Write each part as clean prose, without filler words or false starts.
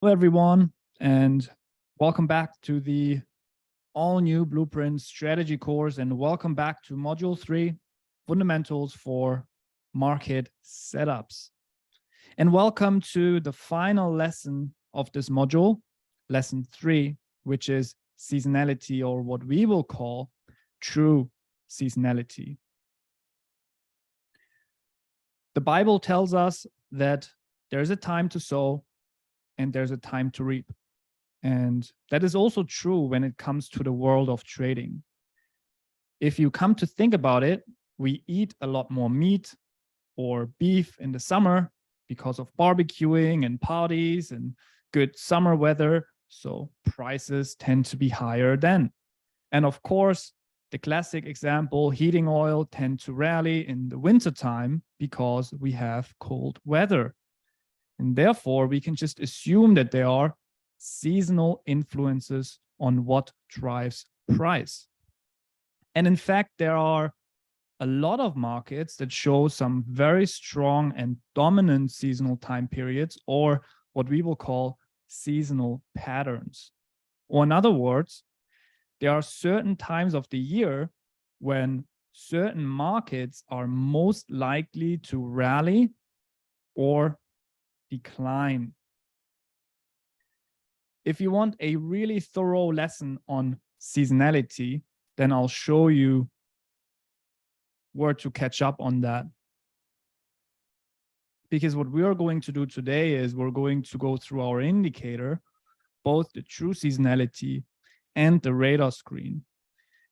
Hello, everyone, and welcome back to the all-new Blueprint strategy course, and welcome back to Module 3, Fundamentals for Market Setups. And welcome to the final lesson of this module, Lesson 3, which is seasonality, or what we will call true seasonality. The Bible tells us that there's a time to sow and there's a time to reap. And that is also true when it comes to the world of trading. If you come to think about it, we eat a lot more meat or beef in the summer because of barbecuing and parties and good summer weather. So prices tend to be higher then. And of course, the classic example, heating oil tend to rally in the wintertime because we have cold weather. And therefore, we can just assume that there are seasonal influences on what drives price. And in fact, there are a lot of markets that show some very strong and dominant seasonal time periods, or what we will call seasonal patterns. Or in other words, there are certain times of the year when certain markets are most likely to rally or decline. If you want a really thorough lesson on seasonality, then I'll show you where to catch up on that. Because what we are going to do today is we're going to go through our indicator, both the true seasonality and the radar screen.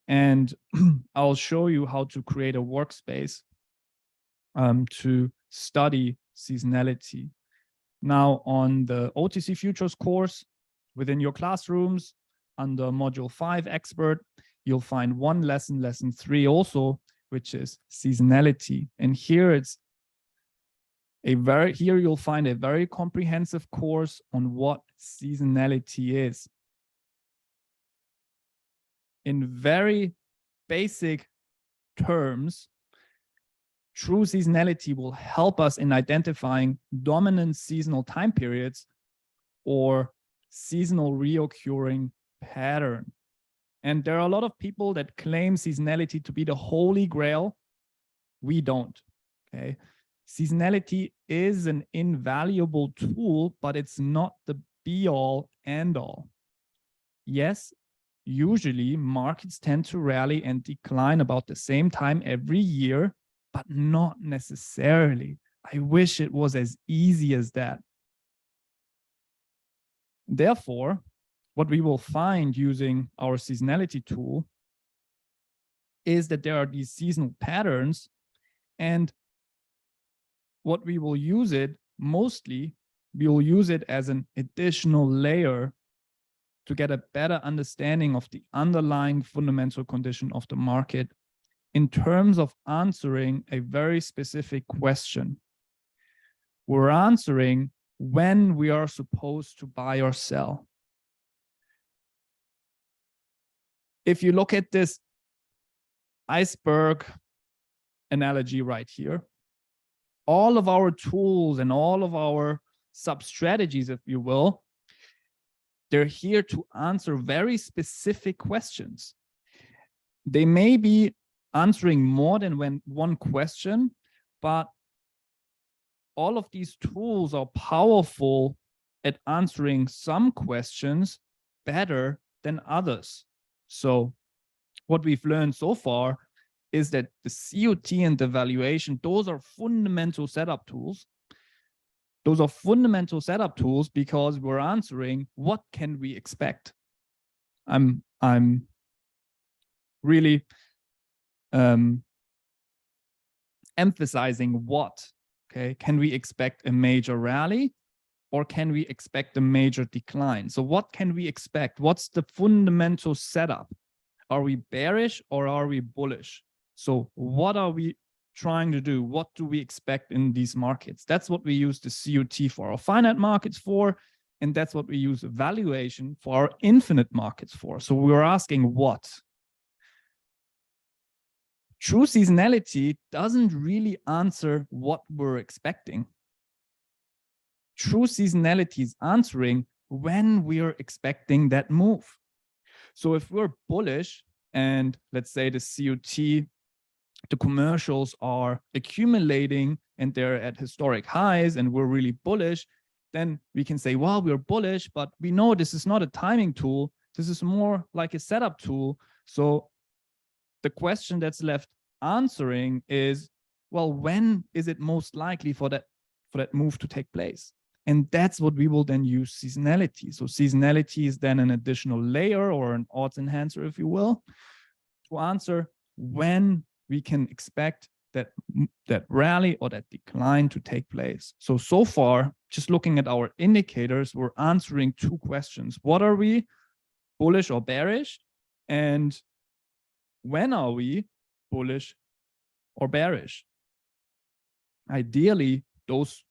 And I'll show you how to create a workspace to study seasonality. Now, on the OTC Futures course, within your classrooms, under Module 5 Expert, you'll find one lesson, Lesson 3 also, which is seasonality. And here you'll find a very comprehensive course on what seasonality is. In very basic terms, true seasonality will help us in identifying dominant seasonal time periods or seasonal reoccurring pattern. And there are a lot of people that claim seasonality to be the holy grail. We don't, okay? Seasonality is an invaluable tool, but it's not the be-all, end-all. Yes, usually markets tend to rally and decline about the same time every year, but not necessarily. I wish it was as easy as that. Therefore, what we will find using our seasonality tool is that there are these seasonal patterns, and what we will use it mostly, we will use it as an additional layer to get a better understanding of the underlying fundamental condition of the market in terms of answering a very specific question. We're answering when we are supposed to buy or sell. If you look at this iceberg analogy right here, all of our tools and all of our sub-strategies, if you will, they're here to answer very specific questions. They may be answering more than one question, but all of these tools are powerful at answering some questions better than others. So what we've learned so far is that the COT and the valuation, those are fundamental setup tools. Those are fundamental setup tools because we're answering what can we expect. I'm really emphasizing what, okay? Can we expect a major rally or can we expect a major decline? So what can we expect? What's the fundamental setup? Are we bearish or are we bullish? So what are we trying to do? What do we expect in these markets? That's what we use the COT for our finite markets for, and that's what we use valuation for our infinite markets for. So we're asking what? True seasonality doesn't really answer what we're expecting. True seasonality is answering when we're expecting that move. So if we're bullish and let's say the COT, the commercials are accumulating and they're at historic highs and we're really bullish, then we can say, well, we're bullish, but we know this is not a timing tool. This is more like a setup tool. So the question that's left answering is, well, when is it most likely for that move to take place? And that's what we will then use seasonality. So seasonality is then an additional layer or an odds enhancer, if you will, to answer when we can expect that rally or that decline to take place. So far, just looking at our indicators, we're answering two questions. What are we, bullish or bearish? And when are we bullish or bearish? Ideally, those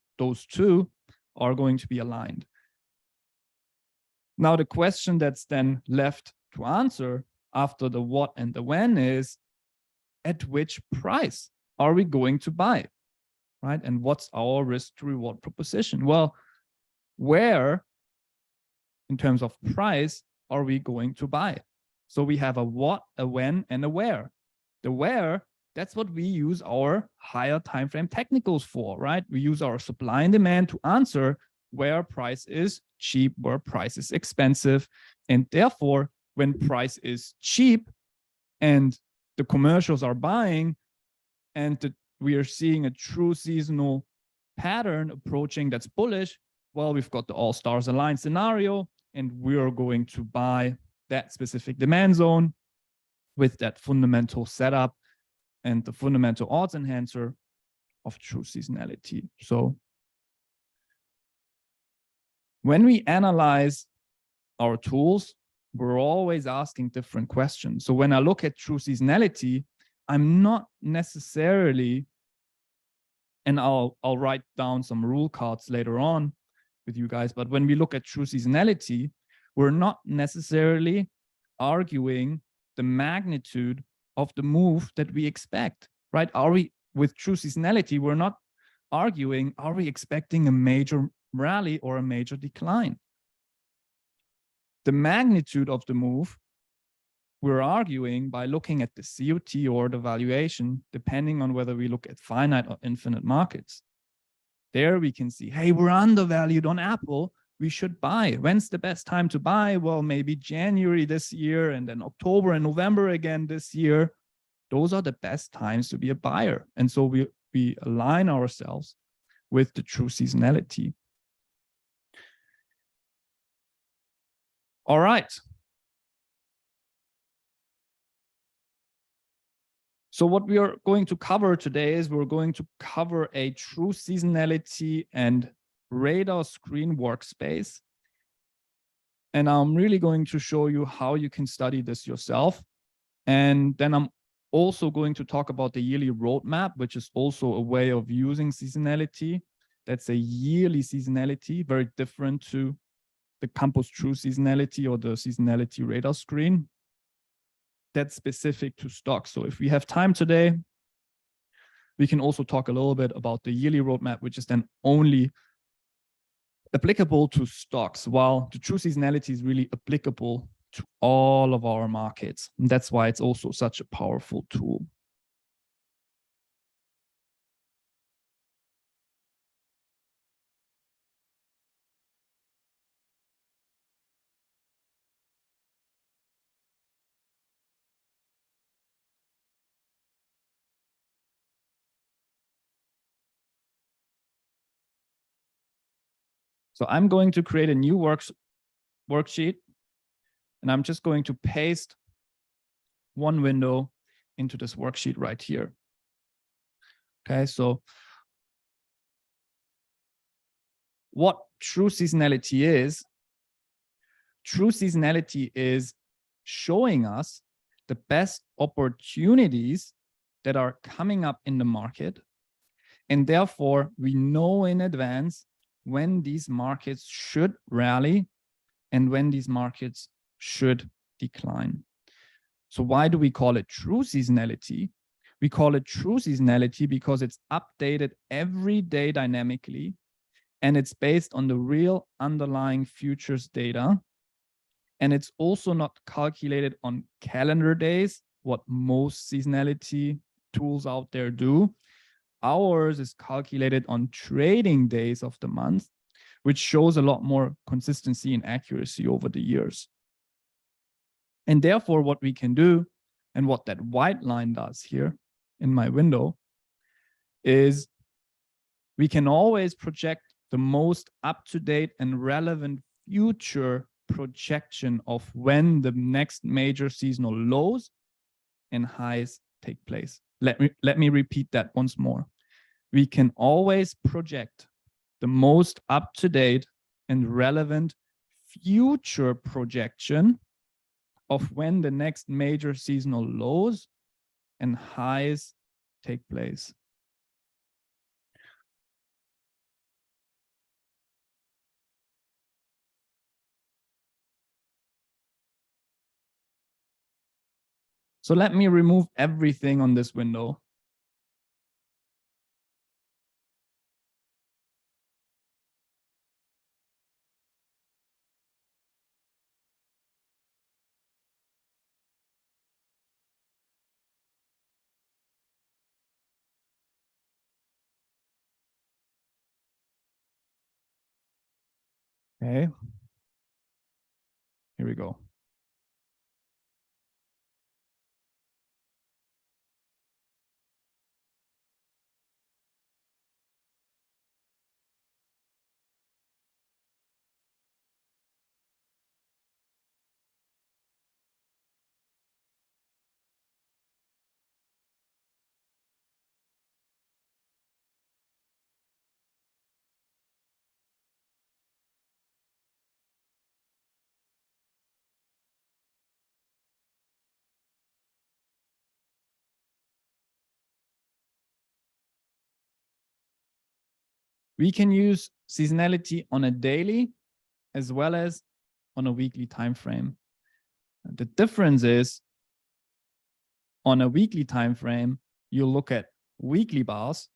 two are going to be aligned. Now, the question that's then left to answer after the what and the when is, at which price are we going to buy, right? And what's our risk to reward proposition? Well, where, in terms of price, are we going to buy? So we have a what, a when, and a where. The where, that's what we use our higher time frame technicals for, right? We use our supply and demand to answer where price is cheap, where price is expensive. And therefore, when price is cheap and the commercials are buying and we are seeing a true seasonal pattern approaching that's bullish, well, we've got the all stars aligned scenario and we are going to buy that specific demand zone with that fundamental setup and the fundamental odds enhancer of true seasonality. So when we analyze our tools, we're always asking different questions. So when I look at true seasonality, I'm not necessarily, and I'll write down some rule cards later on with you guys, but when we look at true seasonality, we're not necessarily arguing the magnitude of the move that we expect, right? Are we, with true seasonality, we're not arguing, are we expecting a major rally or a major decline? The magnitude of the move, we're arguing by looking at the COT or the valuation, depending on whether we look at finite or infinite markets. There we can see, hey, we're undervalued on Apple, we should buy. When's the best time to buy? Well, maybe January this year and then October and November again this year. Those are the best times to be a buyer. And so we align ourselves with the true seasonality. All right. So what we are going to cover today is we're going to cover a true seasonality and radar screen workspace. And I'm really going to show you how you can study this yourself. And then I'm also going to talk about the yearly roadmap, which is also a way of using seasonality. That's a yearly seasonality, very different to the Campus True seasonality or the seasonality radar screen. That's specific to stocks. So if we have time today, we can also talk a little bit about the yearly roadmap, which is then only applicable to stocks, while the true seasonality is really applicable to all of our markets. And that's why it's also such a powerful tool. So I'm going to create a new worksheet, and I'm just going to paste one window into this worksheet right here. Okay, so what true seasonality is showing us the best opportunities that are coming up in the market. And therefore, we know in advance when these markets should rally and when these markets should decline. So why do we call it true seasonality? We call it true seasonality because it's updated every day dynamically. And it's based on the real underlying futures data. And it's also not calculated on calendar days, what most seasonality tools out there do. Ours is calculated on trading days of the month, which shows a lot more consistency and accuracy over the years. And therefore, what we can do, and what that white line does here in my window, is we can always project the most up-to-date and relevant future projection of when the next major seasonal lows and highs take place. Let me repeat that once more. We can always project the most up-to-date and relevant future projection of when the next major seasonal lows and highs take place. So let me remove everything on this window. Okay. Here we go. We can use seasonality on a daily as well as on a weekly time frame. The difference is on a weekly time frame, you look at weekly bars,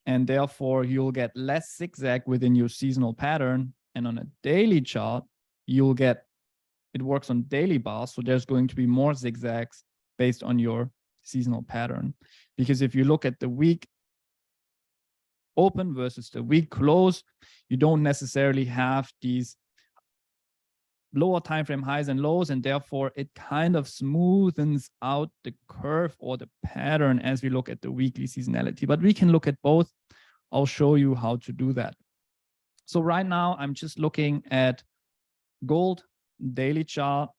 and therefore you'll get less zigzag within your seasonal pattern. And on a daily chart, you'll get, it works on daily bars, so there's going to be more zigzags based on your seasonal pattern. Because if you look at the week open versus the week close, you don't necessarily have these lower time frame highs and lows, and therefore it kind of smoothens out the curve or the pattern as we look at the weekly seasonality. But we can look at both. I'll show you how to do that. So right now I'm just looking at gold daily chart,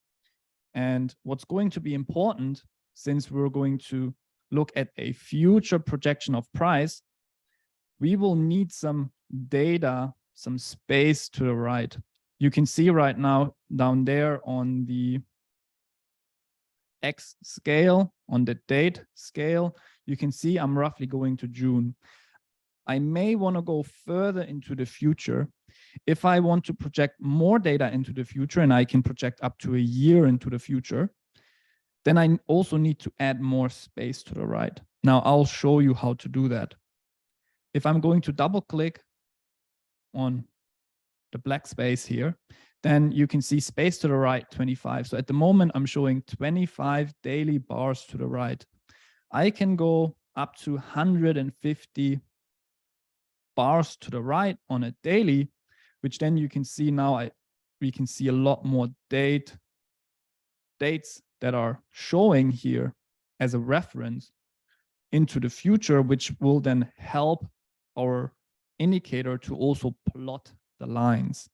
and what's going to be important, since we're going to look at a future projection of price, we will need some data, some space to the right. You can see right now down there on the X scale, on the date scale, you can see I'm roughly going to June. I may want to go further into the future. If I want to project more data into the future, and I can project up to a year into the future, then I also need to add more space to the right. Now I'll show you how to do that. If I'm going to double click on the black space here, then you can see space to the right, 25. So at the moment, I'm showing 25 daily bars to the right. I can go up to 150 bars to the right on a daily, which then you can see now we can see a lot more dates that are showing here as a reference into the future, which will then help our indicator to also plot the lines.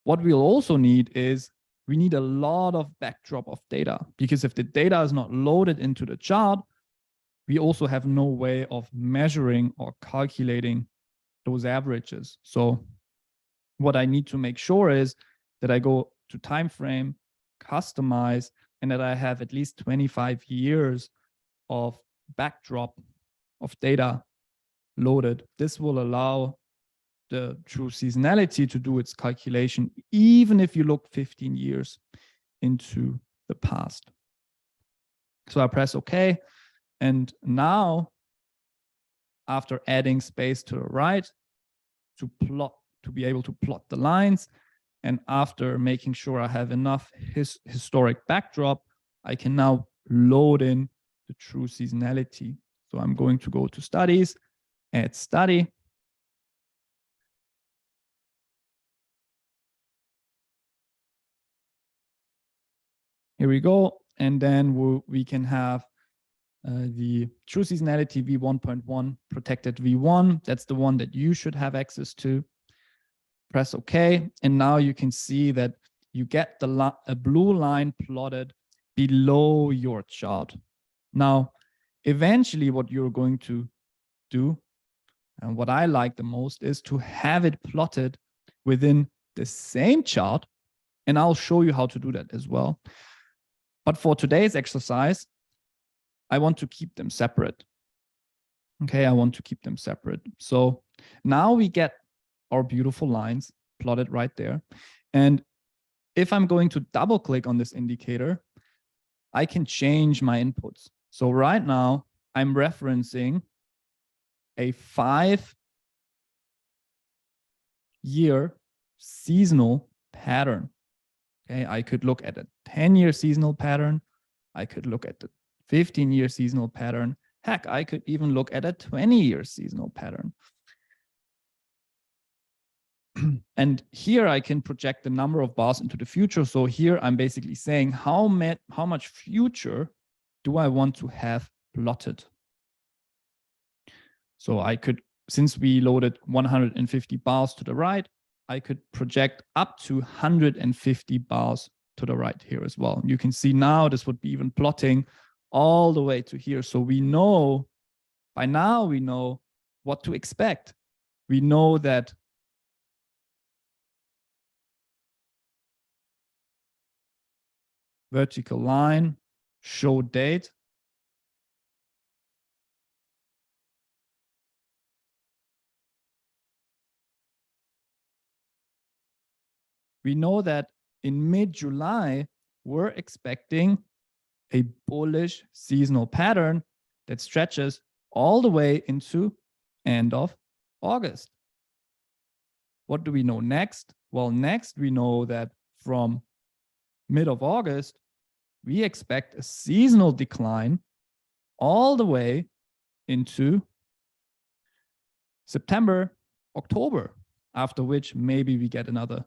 What we'll also need is we need a lot of backdrop of data, because if the data is not loaded into the chart, we also have no way of measuring or calculating those averages. So what I need to make sure is that I go to time frame, customize, and that I have at least 25 years of backdrop of data loaded. This will allow the true seasonality to do its calculation, even if you look 15 years into the past. So I press OK. And now, after adding space to the right, to be able to plot the lines. And after making sure I have enough historic backdrop, I can now load in the true seasonality. So I'm going to go to studies, add study. Here we go. And then we can have the true seasonality V1.1 protected V1. That's the one that you should have access to. Press OK. And now you can see that you get a blue line plotted below your chart. Now, eventually what you're going to do, and what I like the most, is to have it plotted within the same chart. And I'll show you how to do that as well. But for today's exercise, I want to keep them separate. Okay, I want to keep them separate. So now we get our beautiful lines plotted right there. And if I'm going to double click on this indicator, I can change my inputs. So right now I'm referencing a 5-year seasonal pattern. Okay, I could look at a 10-year seasonal pattern. I could look at the 15-year seasonal pattern. Heck, I could even look at a 20-year seasonal pattern. And here I can project the number of bars into the future. So here I'm basically saying how much future do I want to have plotted. So I could, since we loaded 150 bars to the right, I could project up to 150 bars to the right here as well. You can see now this would be even plotting all the way to here. So we know, by now we know what to expect. We know that vertical line, show date. We know that in mid-July, we're expecting a bullish seasonal pattern that stretches all the way into end of August. What do we know next? Well, next we know that from mid of August, we expect a seasonal decline all the way into September, October, after which maybe we get another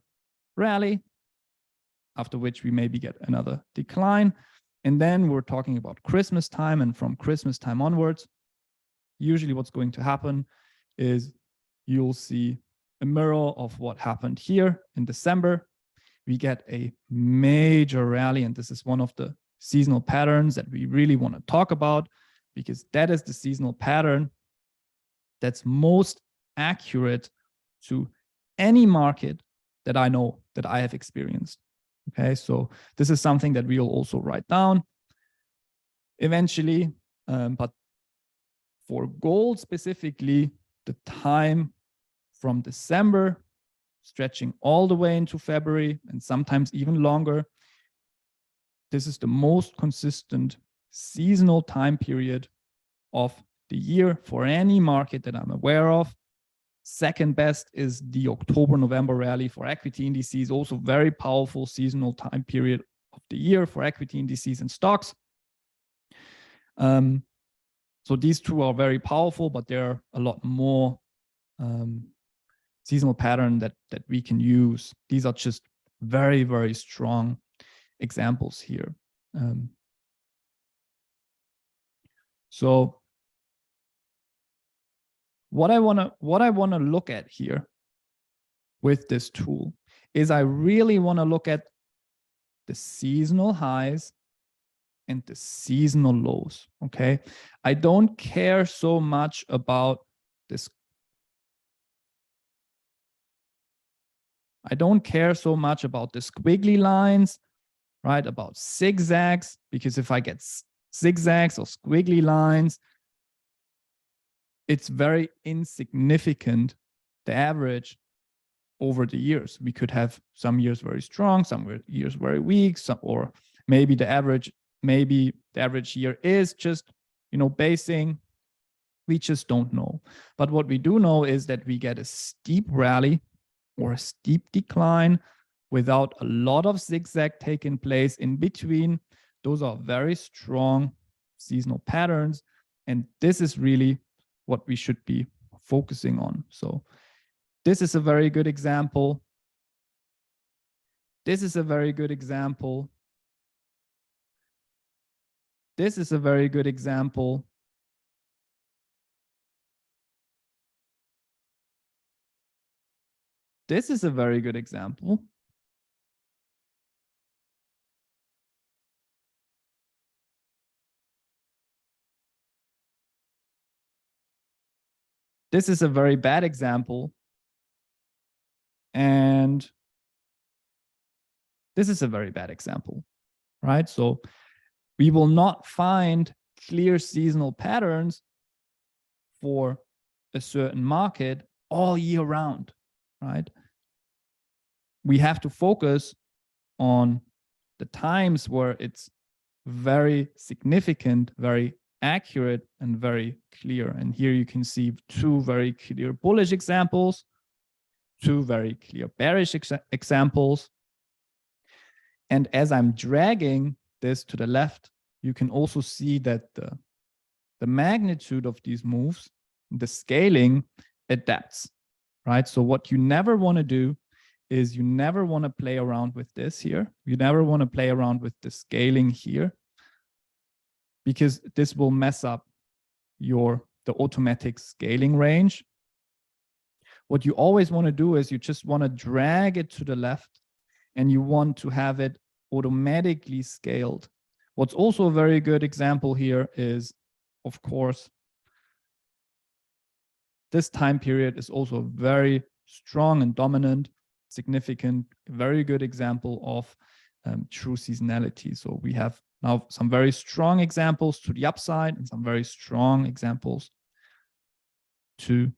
rally, after which we maybe get another decline. And then we're talking about Christmas time, and from Christmas time onwards, usually what's going to happen is you'll see a mirror of what happened here in December. We get a major rally, and this is one of the seasonal patterns that we really want to talk about, because that is the seasonal pattern that's most accurate to any market that I know, that I have experienced. Okay, so this is something that we'll also write down eventually. But for gold specifically, the time from December stretching all the way into February and sometimes even longer, this is the most consistent seasonal time period of the year for any market that I'm aware of. Second best is the October-November rally for equity indices, also very powerful seasonal time period of the year for equity indices and stocks. So these two are very powerful, but there are a lot more seasonal pattern that we can use. These are just very, very strong examples here. So what I want to look at here with this tool is I really want to look at the seasonal highs and the seasonal lows. Okay, I don't care so much about this. I don't care so much about the squiggly lines, right? About zigzags, because if I get zigzags or squiggly lines, it's very insignificant, the average over the years. We could have some years very strong, some years very weak, or maybe the average year is just, basing We just don't know. But what we do know is that we get a steep rally or a steep decline without a lot of zigzag taking place in between. Those are very strong seasonal patterns. And this is really what we should be focusing on. So this is a very good example. This is a very good example. This is a very good example. This is a very good example. This is a very bad example. And this is a very bad example, right? So we will not find clear seasonal patterns for a certain market all year round, right? We have to focus on the times where it's very significant, very accurate, and very clear. And here you can see two very clear bullish examples, two very clear bearish examples. And as I'm dragging this to the left, you can also see that the magnitude of these moves, the scaling, adapts, right? So what you never want to do is you never want to play around with this here. You never want to play around with the scaling here, because this will mess up the automatic scaling range. What you always want to do is you just want to drag it to the left, and you want to have it automatically scaled. What's also a very good example here is, of course, this time period is also very strong and dominant, significant, very good example of true seasonality. So we have now some very strong examples to the upside and some very strong examples to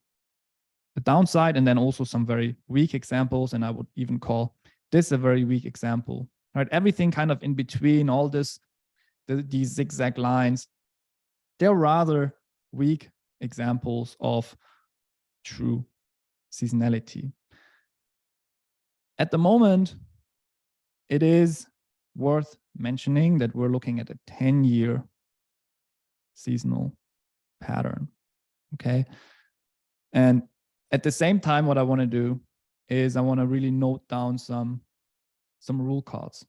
the downside, and then also some very weak examples. And I would even call this a very weak example, right? Everything kind of in between all this, these zigzag lines, they're rather weak examples of true seasonality. At the moment, it is worth mentioning that we're looking at a 10-year seasonal pattern, okay? And at the same time, what I want to do is I want to really note down some rule cards.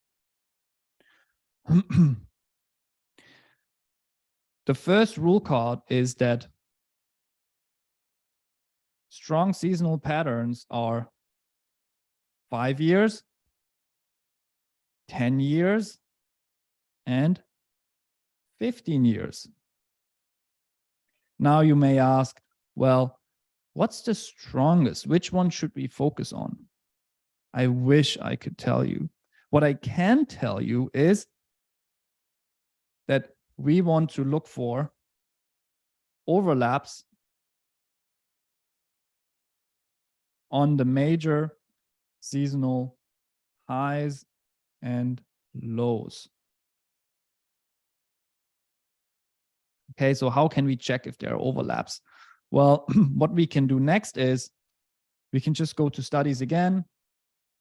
The first rule card is that strong seasonal patterns are 5 years, 10 years, and 15 years. Now you may ask, well, what's the strongest? Which one should we focus on? I wish I could tell you. What I can tell you is that we want to look for overlaps on the major seasonal highs and lows. Okay, so how can we check if there are overlaps? Well, what we can do next is we can just go to studies again,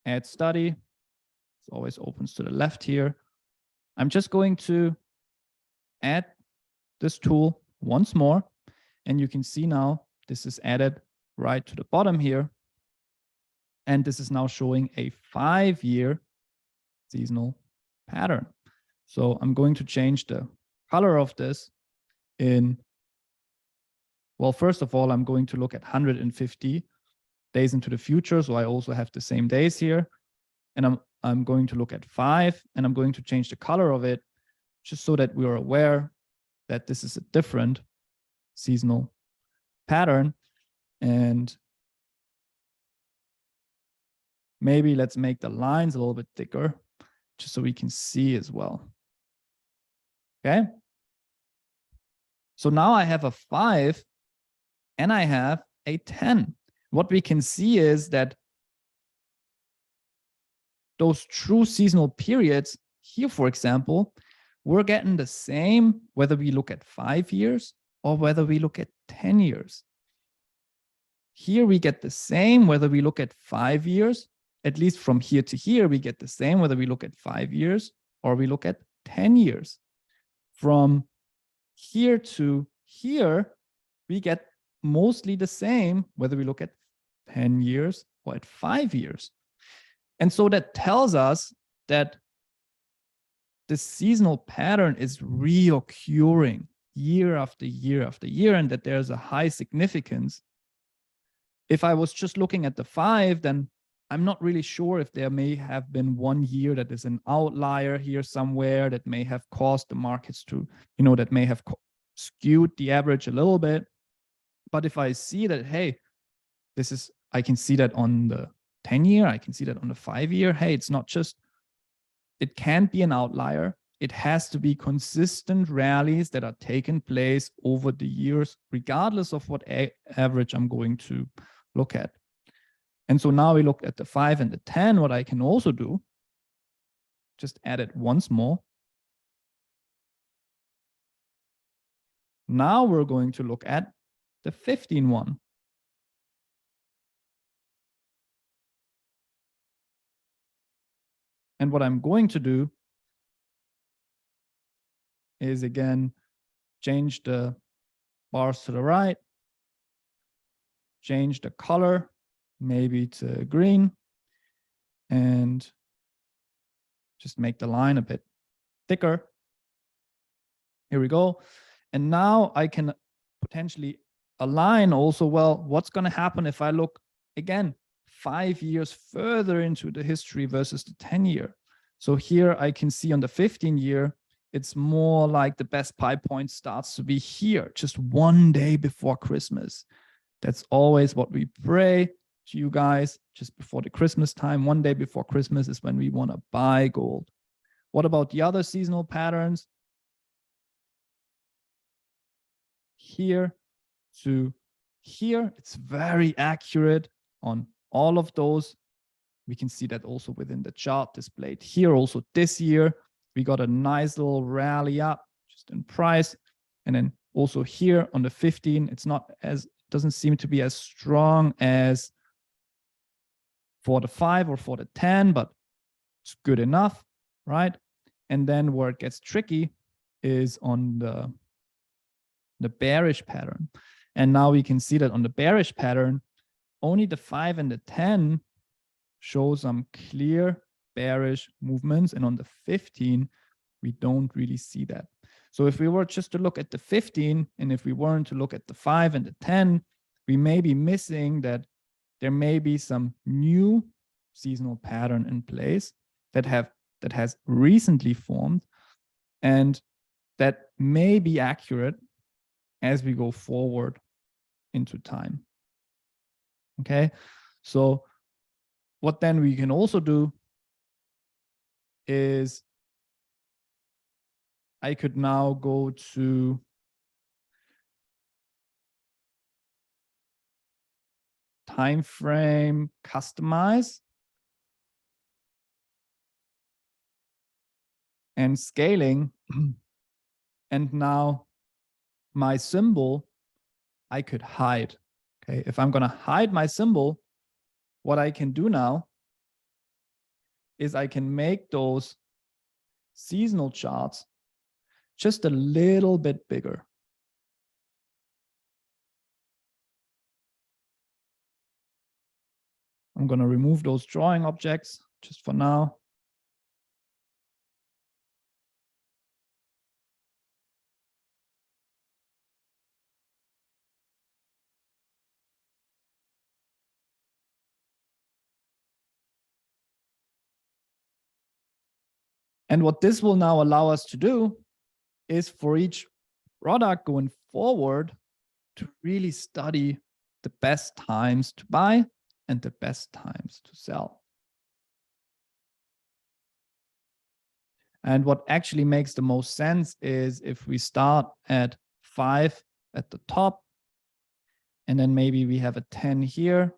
add study. It always opens to the left here. I'm just going to add this tool once more, and you can see now this is added right to the bottom here. And this is now showing a 5-year seasonal pattern. So I'm going to change the color of this in, well, first of all, I'm going to look at 150 days into the future. So I also have the same days here. And I'm going to look at 5, and I'm going to change the color of it just so that we are aware that this is a different seasonal pattern. And maybe let's make the lines a little bit thicker just so we can see as well. Okay. So now I have a 5 and I have a 10. What we can see is that those true seasonal periods here, for example, we're getting the same whether we look at 5 years or whether we look at 10 years. Here we get the same whether we look at 5 years, at least from here to here, we get the same whether we look at 5 years or we look at 10 years. From here to here, we get mostly the same whether we look at 10 years or at 5 years. And so that tells us that the seasonal pattern is reoccurring year after year after year, and that there's a high significance. If I was just looking at the 5, then I'm not really sure if there may have been one year that is an outlier here somewhere that may have caused the markets to, that may have skewed the average a little bit. But if I see that, hey, I can see that on the 10 year, I can see that on the 5 year, hey, it's not just, it can't be an outlier. It has to be consistent rallies that are taking place over the years, regardless of what average I'm going to look at. And so now we look at the 5 and the 10. What I can also do, just add it once more. Now we're going to look at the 15 one. And what I'm going to do is, again, change the bars to the right, change the color, maybe to green, and just make the line a bit thicker. Here we go. And now I can potentially align also, well, what's going to happen if I look, again, 5 years further into the history versus the 10 year. So here I can see on the 15 year, it's more like the best pie point starts to be here, just one day before Christmas. That's always what we pray to you guys, just before the Christmas time. One day before Christmas is when we want to buy gold. What about the other seasonal patterns? Here to here, it's very accurate on all of those. We can see that also within the chart displayed here. Also this year, we got a nice little rally up just in price. And then also here on the 15, it's not as, doesn't seem to be as strong as for the 5 or for the 10, but it's good enough, right? And then where it gets tricky is on the bearish pattern. And now we can see that on the bearish pattern, only the 5 and the 10 show some clear bearish movements. And on the 15, we don't really see that. So if we were just to look at the 15, and if we weren't to look at the 5 and the 10, we may be missing that there may be some new seasonal pattern in place that has recently formed, and that may be accurate as we go forward into time. Okay, so what then we can also do is I could now go to time frame customize and scaling, and now my symbol I could hide. Okay, if I'm going to hide my symbol, what I can do now is I can make those seasonal charts just a little bit bigger. I'm going to remove those drawing objects just for now. And what this will now allow us to do is for each product going forward to really study the best times to buy and the best times to sell. And what actually makes the most sense is if we start at 5 at the top, and then maybe we have a 10 here,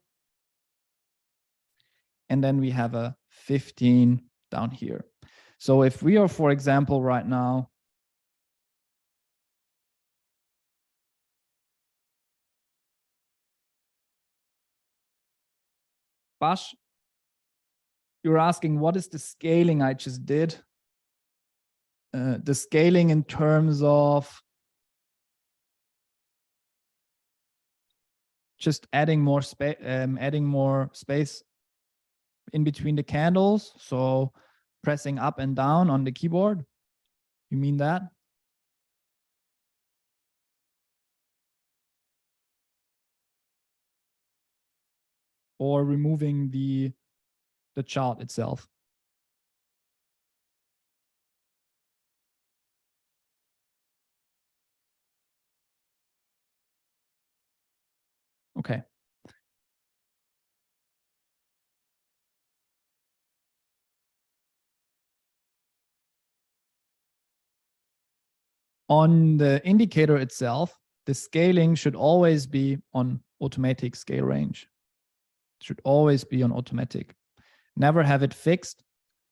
and then we have a 15 down here. So if we are, for example, right now Bash, you're asking, what is the scaling I just did? The scaling in terms of just adding more space, in between the candles. So pressing up and down on the keyboard. You mean that? Or removing the chart itself? Okay. On the indicator itself, the scaling should always be on automatic scale range. It should always be on automatic. Never have it fixed,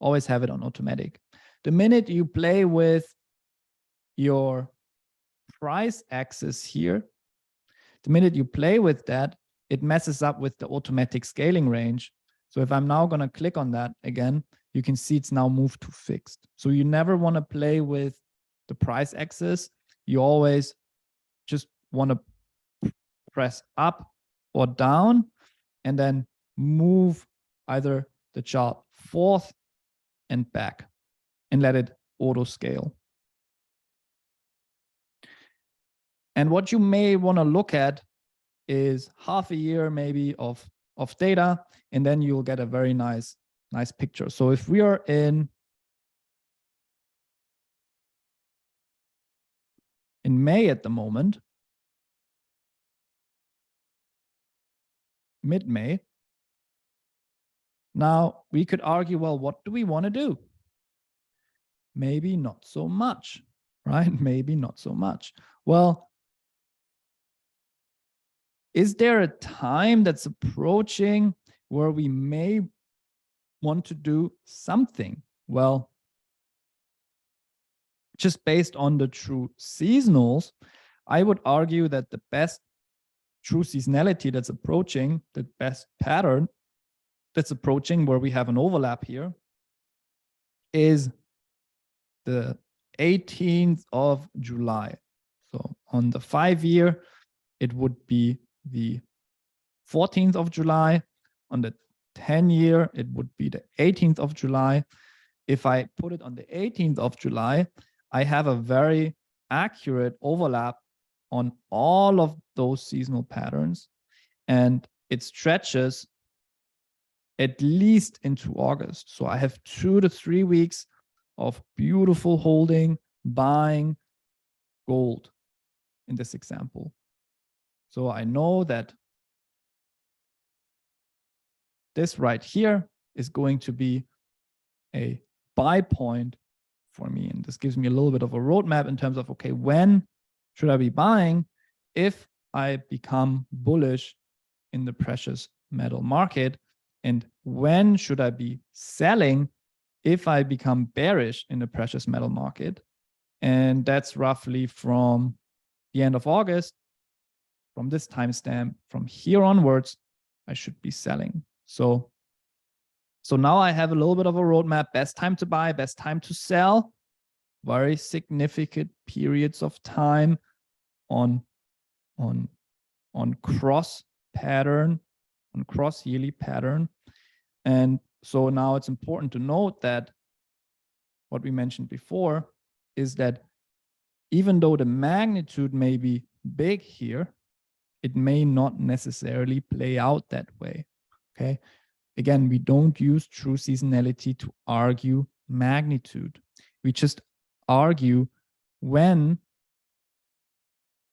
always have it on automatic. The minute you play with your price axis here, the minute you play with that, it messes up with the automatic scaling range. So if I'm now going to click on that again, you can see it's now moved to fixed. So you never want to play with the price axis. You always just want to press up or down and then move either the chart forth and back and let it auto scale. And what you may want to look at is half a year maybe of data, and then you'll get a very nice picture. So if we are in May at the moment, mid-May, now we could argue, well, what do we want to do? Maybe not so much, right? Maybe not so much. Well, is there a time that's approaching where we may want to do something? Well, just based on the true seasonals, I would argue that the best true seasonality that's approaching, the best pattern that's approaching where we have an overlap here, is the 18th of July. So on the 5-year, it would be the 14th of July. On the 10-year, it would be the 18th of July. If I put it on the 18th of July, I have a very accurate overlap on all of those seasonal patterns, and it stretches at least into August. So I have 2 to 3 weeks of beautiful holding, buying gold in this example. So I know that this right here is going to be a buy point for me. And this gives me a little bit of a roadmap in terms of, okay, when should I be buying if I become bullish in the precious metal market? And when should I be selling if I become bearish in the precious metal market? And that's roughly from the end of August. From this timestamp, from here onwards, I should be selling. So now I have a little bit of a roadmap, best time to buy, best time to sell, very significant periods of time on cross pattern, on cross yearly pattern. And so now it's important to note that what we mentioned before is that even though the magnitude may be big here, it may not necessarily play out that way. Okay. Again, we don't use true seasonality to argue magnitude. We just argue when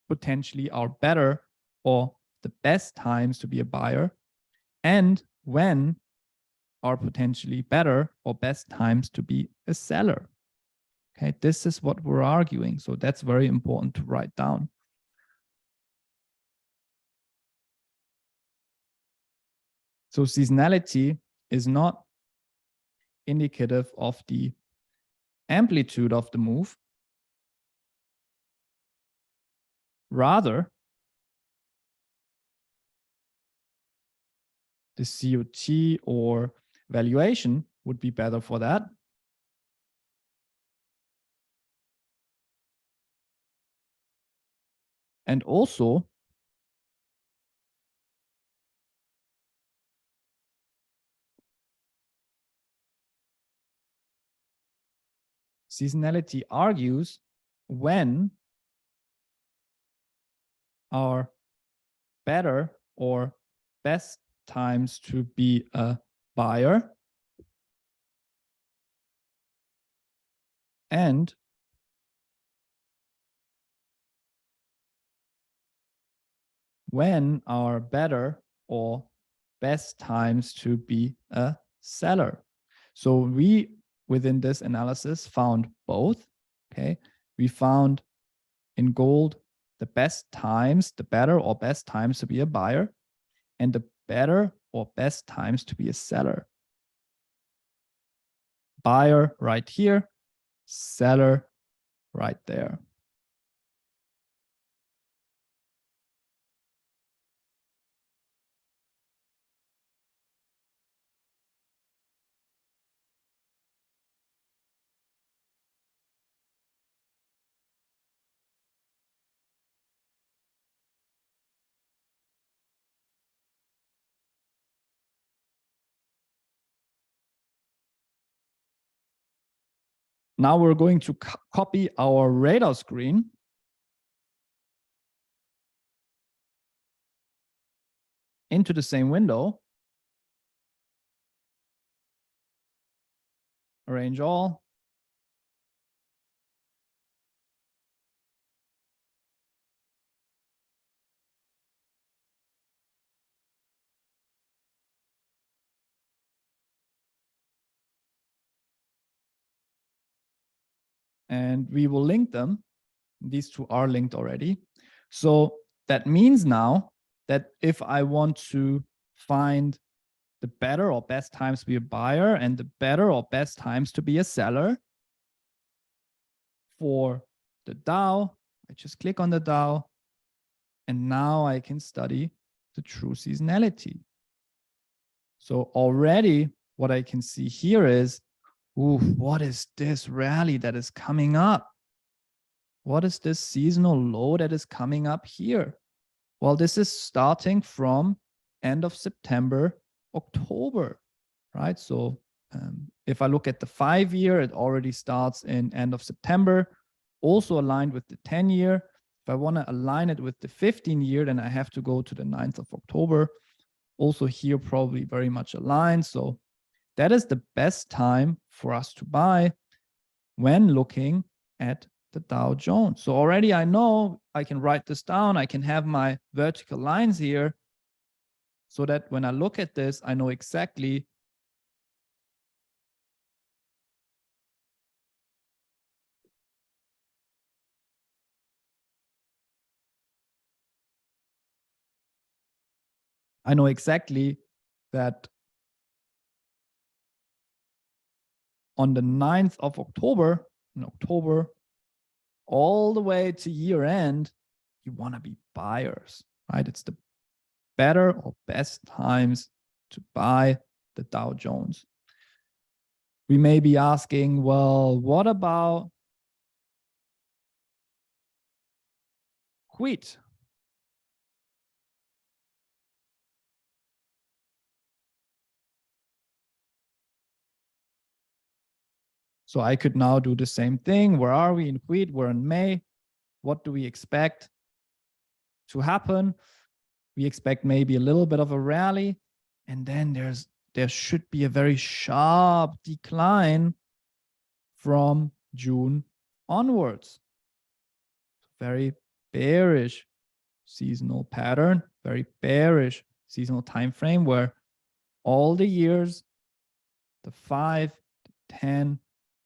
potentially are better or the best times to be a buyer, and when are potentially better or best times to be a seller. Okay, this is what we're arguing. So that's very important to write down. So seasonality is not indicative of the amplitude of the move. Rather, the COT or valuation would be better for that. And also, seasonality argues when are better or best times to be a buyer and when are better or best times to be a seller. So we, within this analysis, found both. Okay, we found in gold the best times, the better or best times to be a buyer, and the better or best times to be a seller. Buyer right here, seller right there. Now we're going to copy our radar screen into the same window. Arrange all. And we will link them. These two are linked already. So that means now that if I want to find the better or best times to be a buyer and the better or best times to be a seller for the Dow, I just click on the Dow, and now I can study the true seasonality. So already what I can see here is, ooh, what is this rally that is coming up? What is this seasonal low that is coming up here? Well, this is starting from end of September, October, right? So if I look at the 5-year, it already starts in end of September, also aligned with the 10-year. If I want to align it with the 15-year, then I have to go to the 9th of October. Also here, probably very much aligned. So that is the best time for us to buy when looking at the Dow Jones. So already I know I can write this down. I can have my vertical lines here so that when I look at this, I know exactly that on the 9th of October, in October, all the way to year end, you want to be buyers, right? It's the better or best times to buy the Dow Jones. We may be asking, well, what about wheat? So I could now do the same thing. Where are we in wheat? We're in May. What do we expect to happen? We expect maybe a little bit of a rally, and then there should be a very sharp decline from June onwards. Very bearish seasonal pattern, very bearish seasonal time frame where all the years, the 5, the 10,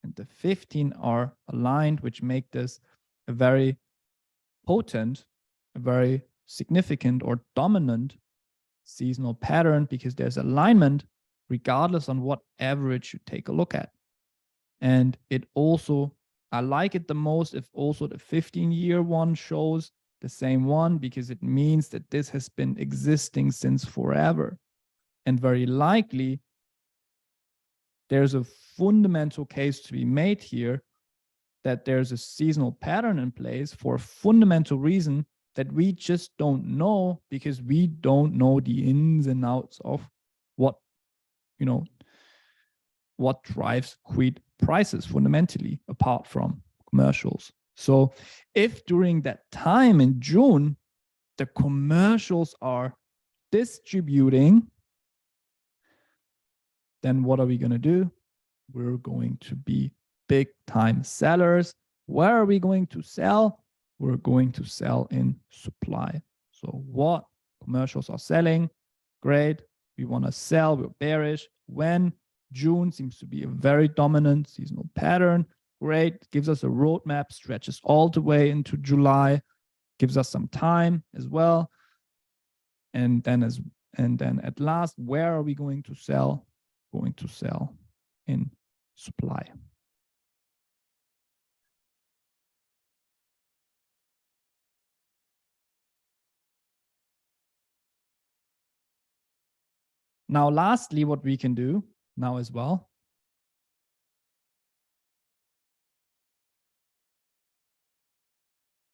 and the 15 are aligned, which make this a very potent, a very significant or dominant seasonal pattern because there's alignment regardless on what average you take a look at. And it also, I like it the most if also the 15-year one shows the same one because it means that this has been existing since forever. And very likely, there's a fundamental case to be made here that there's a seasonal pattern in place for a fundamental reason that we just don't know, because we don't know the ins and outs of what, what drives wheat prices fundamentally apart from commercials. So if during that time in June, the commercials are distributing, then what are we going to do? We're going to be big time sellers. Where are we going to sell? We're going to sell in supply. So what commercials are selling? Great. We want to sell. We're bearish. When? June seems to be a very dominant seasonal pattern. Great. Gives us a roadmap, stretches all the way into July, gives us some time as well. And then at last, where are we going to sell? Going to sell in supply. Now, lastly, what we can do now as well,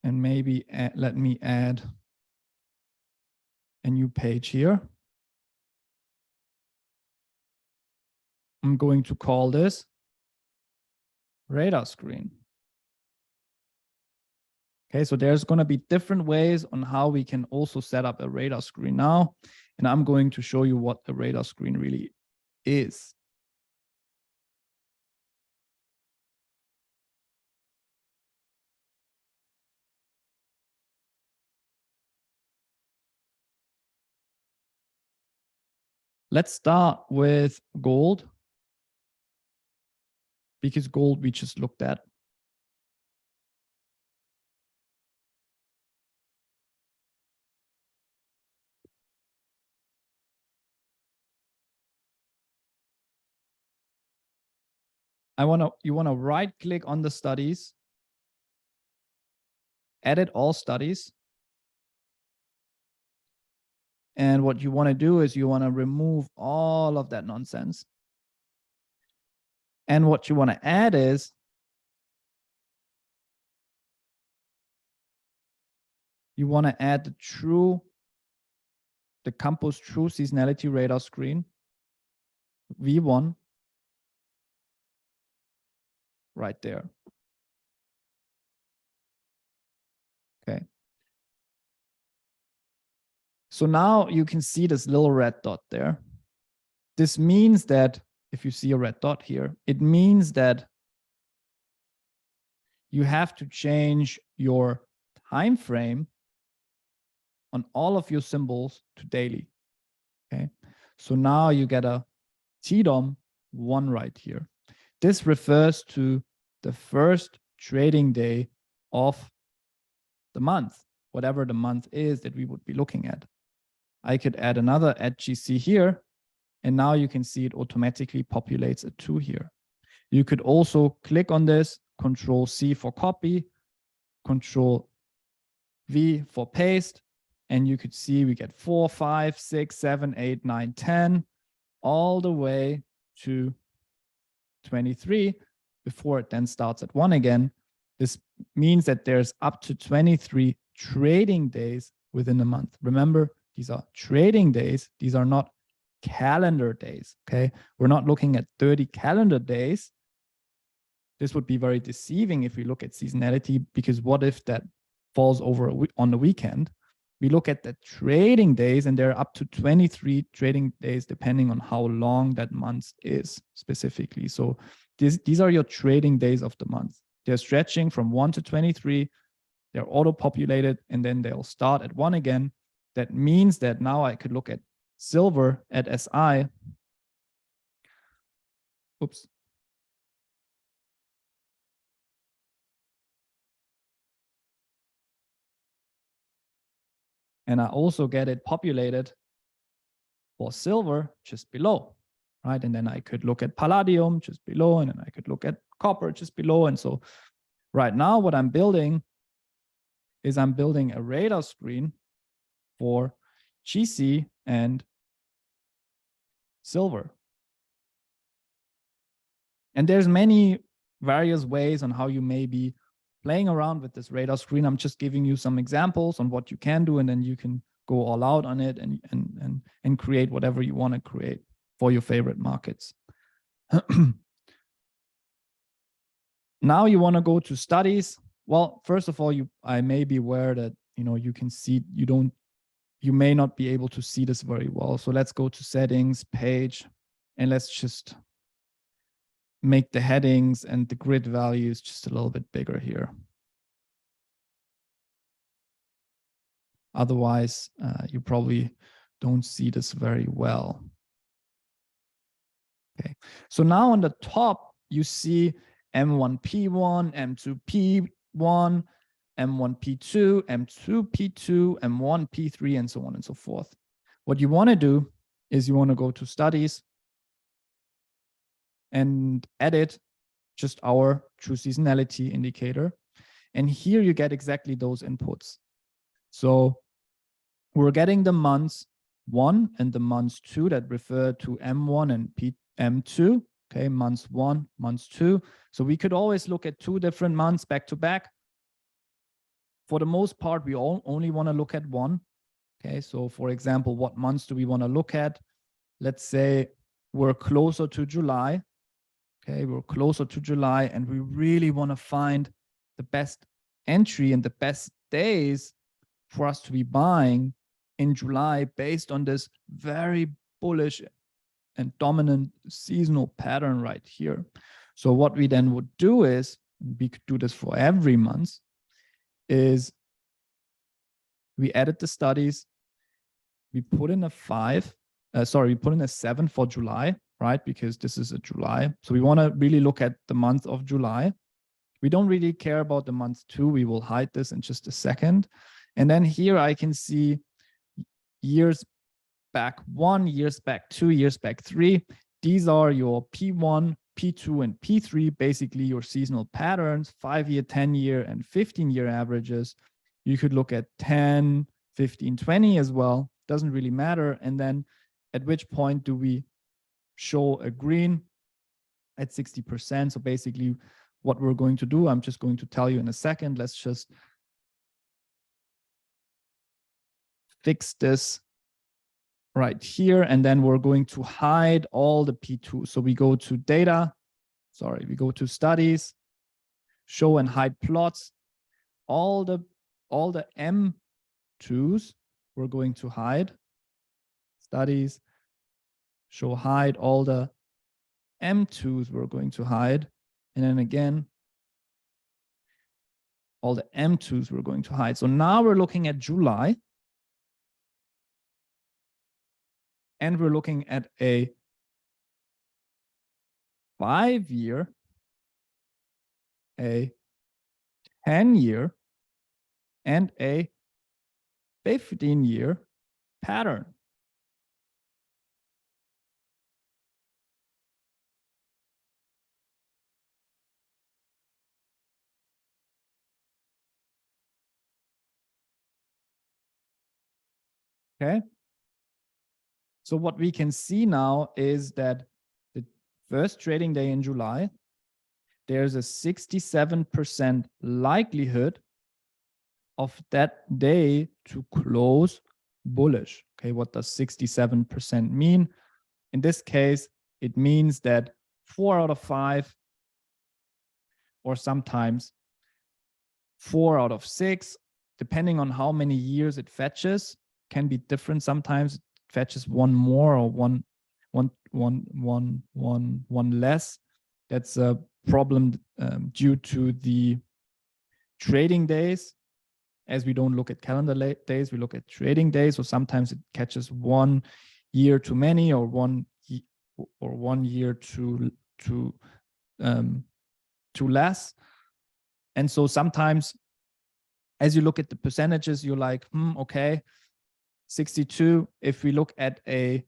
and maybe let me add a new page here. I'm going to call this radar screen. Okay, so there's going to be different ways on how we can also set up a radar screen now. And I'm going to show you what a radar screen really is. Let's start with gold, because gold we just looked at. You want to right click on the studies, edit all studies. And what you want to do is you want to remove all of that nonsense. And what you want to add is you want to add the Campus True Seasonality Radar Screen, V1, right there. Okay. So now you can see this little red dot there. This means that if you see a red dot here, it means that you have to change your time frame on all of your symbols to daily. Okay. So now you get a TDOM 1 right here. This refers to the first trading day of the month, whatever the month is that we would be looking at. I could add another @GC here, and now you can see it automatically populates a 2 here. You could also click on this, Control-C for copy, Control-V for paste, and you could see we get 4, 5, 6, 7, 8, 9, 10, all the way to 23 before it then starts at 1 again. This means that there's up to 23 trading days within a month. Remember, these are trading days. These are not calendar days, okay? We're not looking at 30 calendar days. This would be very deceiving if we look at seasonality, because what if that falls over on the weekend? We look at the trading days, and there are up to 23 trading days depending on how long that month is specifically. So these are your trading days of the month. They're stretching from 1 to 23. They're auto-populated, and then they'll start at 1 again. That means that now I could look at silver at SI. Oops. And I also get it populated for silver just below, right? And then I could look at palladium just below, and then I could look at copper just below. And so right now what I'm building is I'm building a radar screen for GC and silver. And there's many various ways on how you may be playing around with this radar screen. I'm just giving you some examples on what you can do, and then you can go all out on it and create whatever you want to create for your favorite markets. Now you want to go to studies. Well, first of all, I may be aware that you can see you may not be able to see this very well. So let's go to settings, page, and let's just make the headings and the grid values just a little bit bigger here. Otherwise, you probably don't see this very well. Okay, so now on the top, you see M1P1, M2P1, M1P2, M2P2, M1P3, and so on and so forth. What you want to do is you want to go to studies and edit just our true seasonality indicator. And here you get exactly those inputs. So we're getting the months 1 and the months 2 that refer to M1 and M2. Okay, months 1, months 2. So we could always look at 2 different months back to back. For the most part, we only want to look at 1. Okay, so for example, what months do we want to look at? Let's say we're closer to July. Okay, we're closer to July, and we really want to find the best entry and the best days for us to be buying in July based on this very bullish and dominant seasonal pattern right here. So what we then would do is, we could do this for every month, is we edit the studies, we put in a 7 for July, right? Because this is a July. So we want to really look at the month of July. We don't really care about the month 2. We will hide this in just a second. And then here I can see years back 1, years back 2, years back 3. These are your P1, P2, and P3, basically your seasonal patterns, 5-year, 10-year, and 15-year averages. You could look at 10, 15, 20 as well. Doesn't really matter. And then at which point do we show a green at 60%? So basically what we're going to do, I'm just going to tell you in a second. Let's just fix this right here. And then we're going to hide all the P2. So we go to data, we go to studies, show and hide plots. All the M2s we're going to hide. Studies, show hide, all the M2s we're going to hide. And then again, all the M2s we're going to hide. So now we're looking at July. And we're looking at a 5-year, a 10-year, and a 15-year pattern. Okay. So what we can see now is that the first trading day in July, there's a 67% likelihood of that day to close bullish. Okay, what does 67% mean? In this case, it means that 4 out of 5, or sometimes 4 out of 6, depending on how many years it fetches, can be different. Sometimes it fetches 1 more or one less. That's a problem due to the trading days. As we don't look at calendar days, we look at trading days. So sometimes it catches 1 year too many, or 1 year too less. And so sometimes, as you look at the percentages, you're like, okay, 62. If we look at a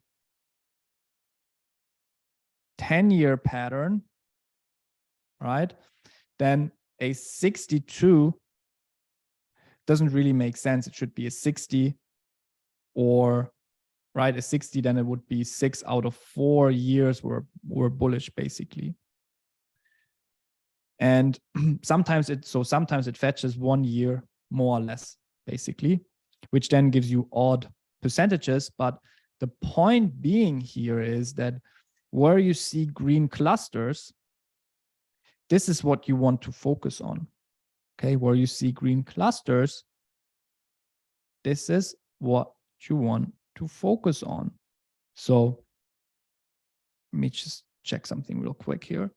10-year pattern, right, then a 62 doesn't really make sense. It should be a 60 or right, a 60, then it would be 6 out of 4 years were bullish basically. And sometimes it fetches 1 year more or less basically, which then gives you odd percentages. But the point being here is that where you see green clusters, this is what you want to focus on. Okay, where you see green clusters, this is what you want to focus on. So let me just check something real quick here.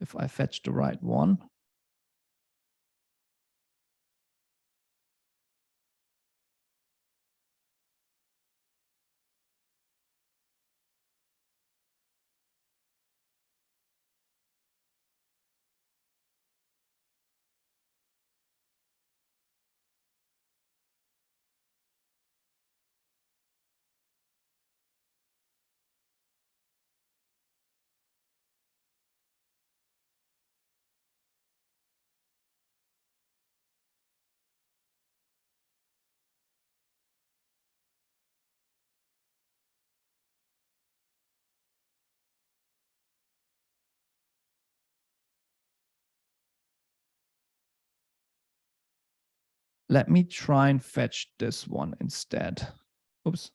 If I fetch the right one. Let me try and fetch this one instead. Oops.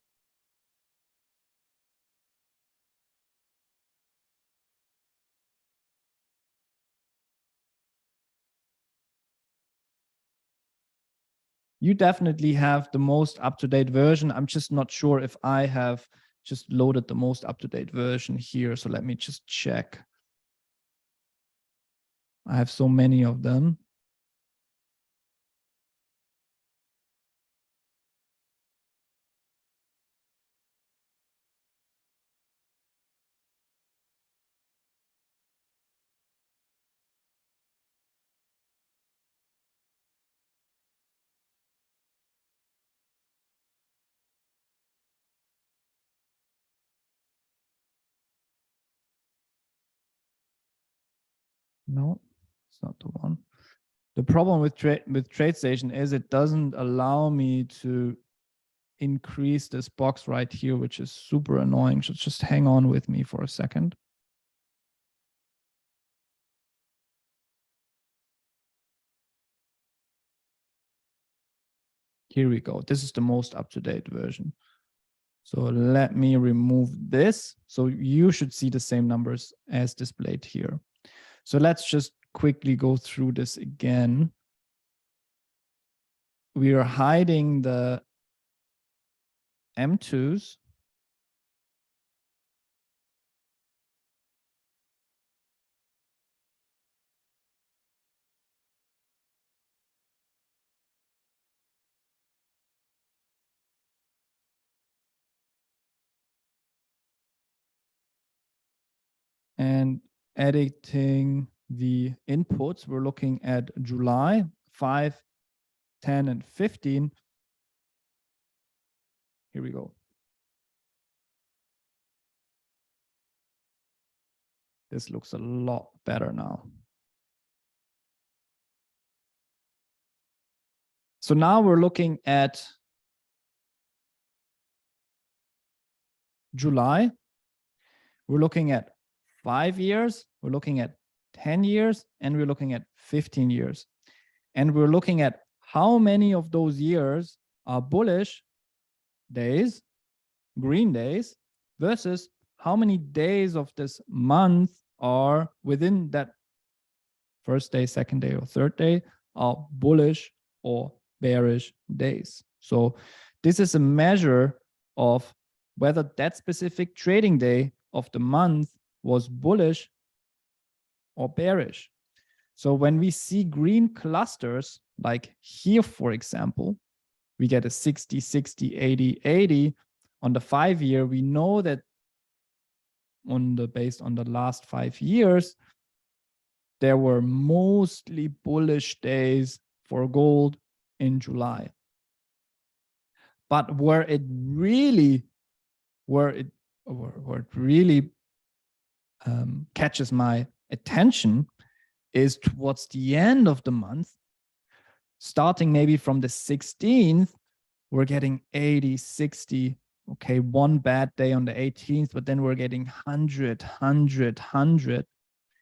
You definitely have the most up-to-date version. I'm just not sure if I have just loaded the most up-to-date version here. So let me just check. I have so many of them. No, it's not the one. The problem with TradeStation is it doesn't allow me to increase this box right here, which is super annoying. So just hang on with me for a second. Here we go. This is the most up-to-date version. So let me remove this. So you should see the same numbers as displayed here. So let's just quickly go through this again. We are hiding the M2s. And editing the inputs, we're looking at July 5, 10, and 15. Here we go. This looks a lot better now. So now we're looking at July. We're looking at 5 years, we're looking at 10 years, and we're looking at 15 years. And we're looking at how many of those years are bullish days, green days, versus how many days of this month are within that first day, second day, or third day are bullish or bearish days. So this is a measure of whether that specific trading day of the month was bullish or bearish. So when we see green clusters, like here, for example, we get a 60, 60, 80, 80. On the 5 year, we know that based on the last 5 years, there were mostly bullish days for gold in July. But where it really catches my attention is towards the end of the month, starting maybe from the 16th, we're getting 80, 60, okay, one bad day on the 18th, but then we're getting 100, 100, 100.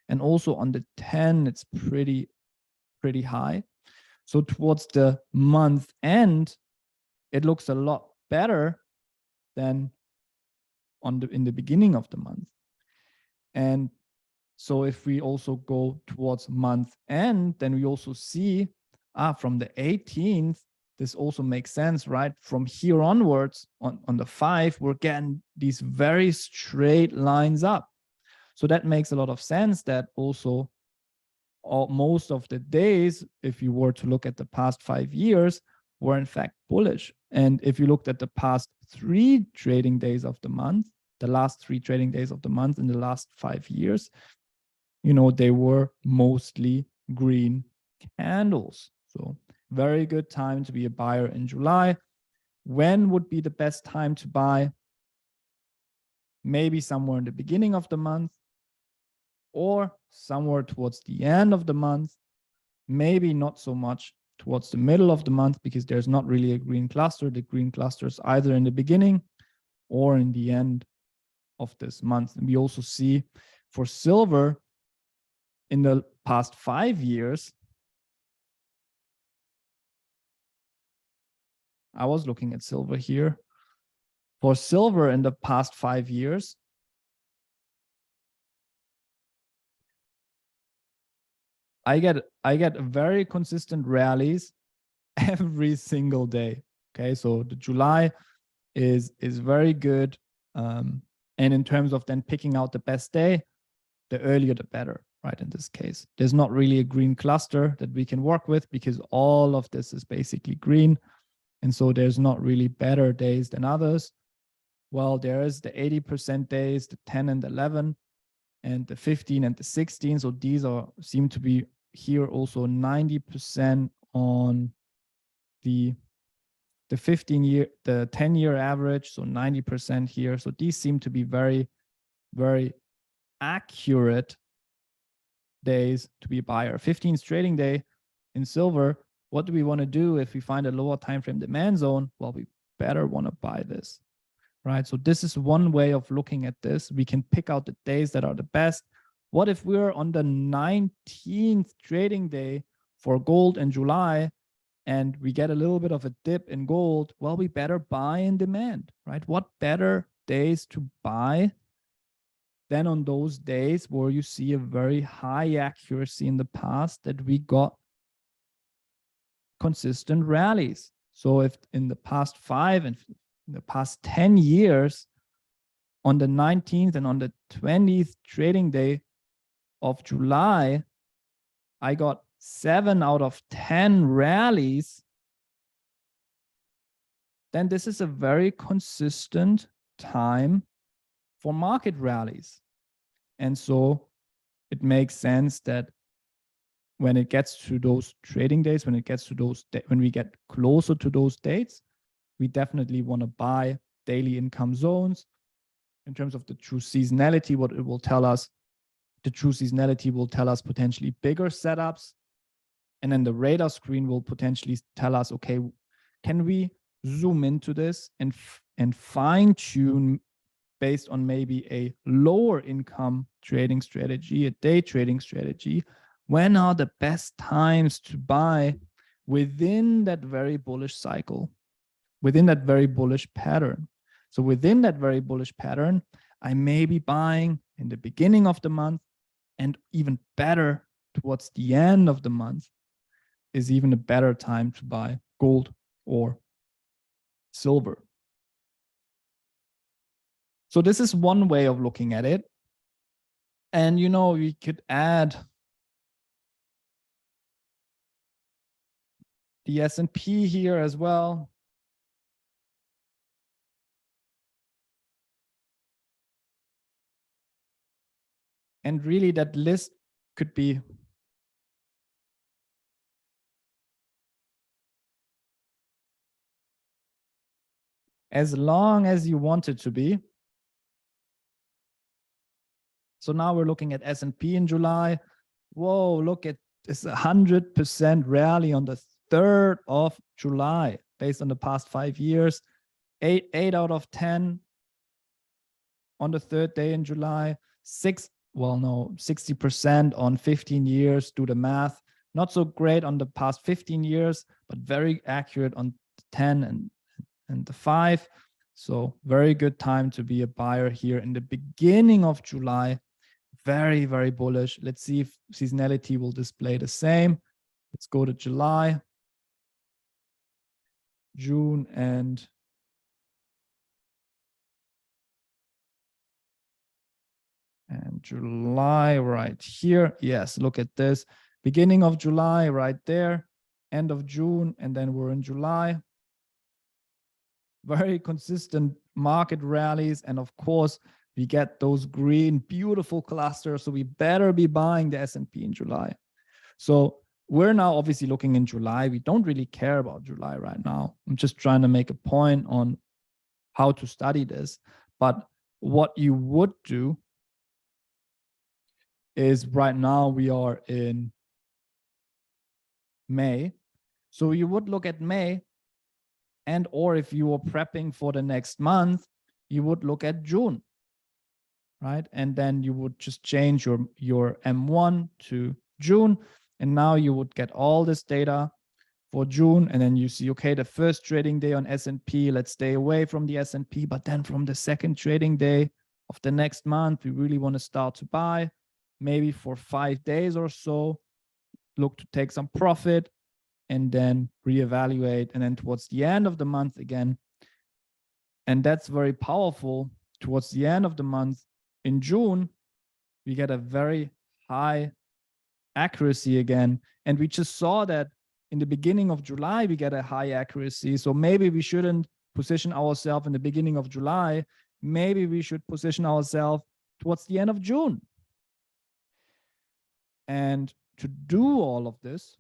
And also on the 10, it's pretty high. So towards the month end, it looks a lot better than in the beginning of the month. And so if we also go towards month end, then we also see from the 18th, this also makes sense, right? From here onwards on the 5, we're getting these very straight lines up. So that makes a lot of sense that also most of the days, if you were to look at the past 5 years, were in fact bullish. And if you looked at the past 3 trading days of the month, the last 3 trading days of the month in the last 5 years, you know, they were mostly green candles. So very good time to be a buyer in July. When would be the best time to buy? Maybe somewhere in the beginning of the month or somewhere towards the end of the month. Maybe not so much towards the middle of the month because there's not really a green cluster. The green cluster is either in the beginning or in the end of this month. And we also see for silver in the past 5 years, I was looking at silver here. For silver in the past 5 years, I get very consistent rallies every single day. Okay, so the July is very good. And in terms of then picking out the best day, the earlier the better, right? In this case, there's not really a green cluster that we can work with because all of this is basically green. And so there's not really better days than others. Well, there is the 80% days, the 10 and 11, and the 15 and the 16. So these seem to be here also 90% on the 15-year, the 10-year average, so 90% here. So these seem to be very, very accurate days to be a buyer. 15th trading day in silver, what do we want to do if we find a lower time frame demand zone? Well, we better want to buy this, right? So this is one way of looking at this. We can pick out the days that are the best. What if we're on the 19th trading day for gold in July and we get a little bit of a dip in gold? Well, we better buy in demand, right? What better days to buy than on those days where you see a very high accuracy in the past that we got consistent rallies. So if in the past 5 and in the past 10 years, on the 19th and on the 20th trading day of July, I got 7 out of 10 rallies, then this is a very consistent time for market rallies. And so it makes sense that when it gets to those trading days, when we get closer to those dates, we definitely want to buy daily income zones. In terms of the true seasonality, what it will tell us, the true seasonality will tell us potentially bigger setups. And then the radar screen will potentially tell us, okay, can we zoom into this and fine tune based on maybe a lower income trading strategy, a day trading strategy? When are the best times to buy within that very bullish cycle, within that very bullish pattern? So within that very bullish pattern, I may be buying in the beginning of the month, and even better towards the end of the month is even a better time to buy gold or silver. So this is one way of looking at it. And, you know, we could add the S&P here as well. And really that list could be as long as you want it to be. So now we're looking at S&P in July. Whoa, look at this 100% rally on the 3rd of July based on the past 5 years. 8 out of 10 on the third day in July, 60% on 15 years, do the math. Not so great on the past 15 years, but very accurate on the 10 and the 5. So very good time to be a buyer here in the beginning of July. Very, very bullish. Let's see if seasonality will display the same. Let's go to July, June, and July right here. Yes, look at this. Beginning of July right there, end of June, and then we're in July. Very consistent market rallies. And of course, we get those green, beautiful clusters. So we better be buying the S&P in July. So we're now obviously looking in July. We don't really care about July right now. I'm just trying to make a point on how to study this. But what you would do is right now we are in May. So you would look at May, and or if you are prepping for the next month, you would look at June, right? And then you would just change your M1 to June. And now you would get all this data for June. And then you see, okay, the first trading day on S&P, let's stay away from the S&P. But then from the second trading day of the next month, we really want to start to buy, maybe for 5 days or so, look to take some profit and then reevaluate. And then towards the end of the month again. And that's very powerful. Towards the end of the month in June, we get a very high accuracy again. And we just saw that in the beginning of July, we get a high accuracy. So maybe we shouldn't position ourselves in the beginning of July. Maybe we should position ourselves towards the end of June. And to do all of this,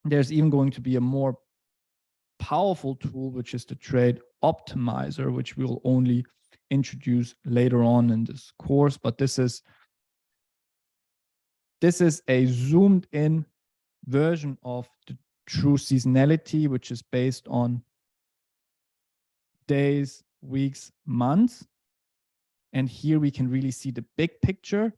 there's even going to be a more powerful tool, which is the trade optimizer, which we'll only introduce later on in this course. But this is a zoomed in version of the true seasonality, which is based on days, weeks, months. And here we can really see the big picture.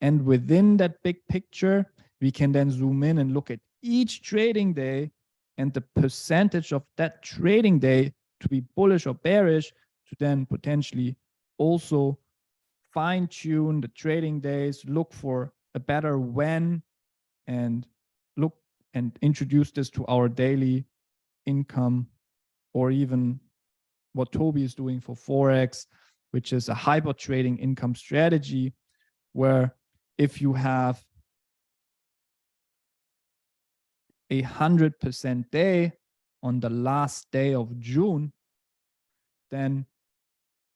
And within that big picture, we can then zoom in and look at each trading day and the percentage of that trading day to be bullish or bearish, to then potentially also fine tune the trading days, look for a better when, and look and introduce this to our daily income, or even what Toby is doing for Forex, which is a hyper trading income strategy, where if you have 100% day on the last day of June, then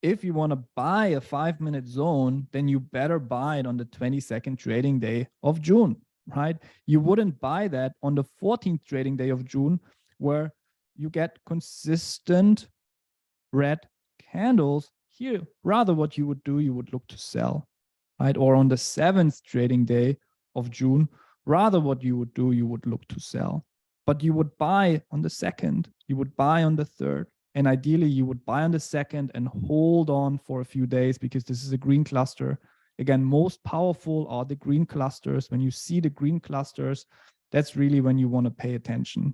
if you want to buy a 5-minute zone, then you better buy it on the 22nd trading day of June, right? You wouldn't buy that on the 14th trading day of June, where you get consistent red candles here. Rather, what you would do, you would look to sell, right? Or on the 7th trading day of June, rather what you would do, you would look to sell. But you would buy on the 2nd, you would buy on the 3rd, and ideally you would buy on the 2nd and hold on for a few days, because this is a green cluster. Again, most powerful are the green clusters. When you see the green clusters, that's really when you want to pay attention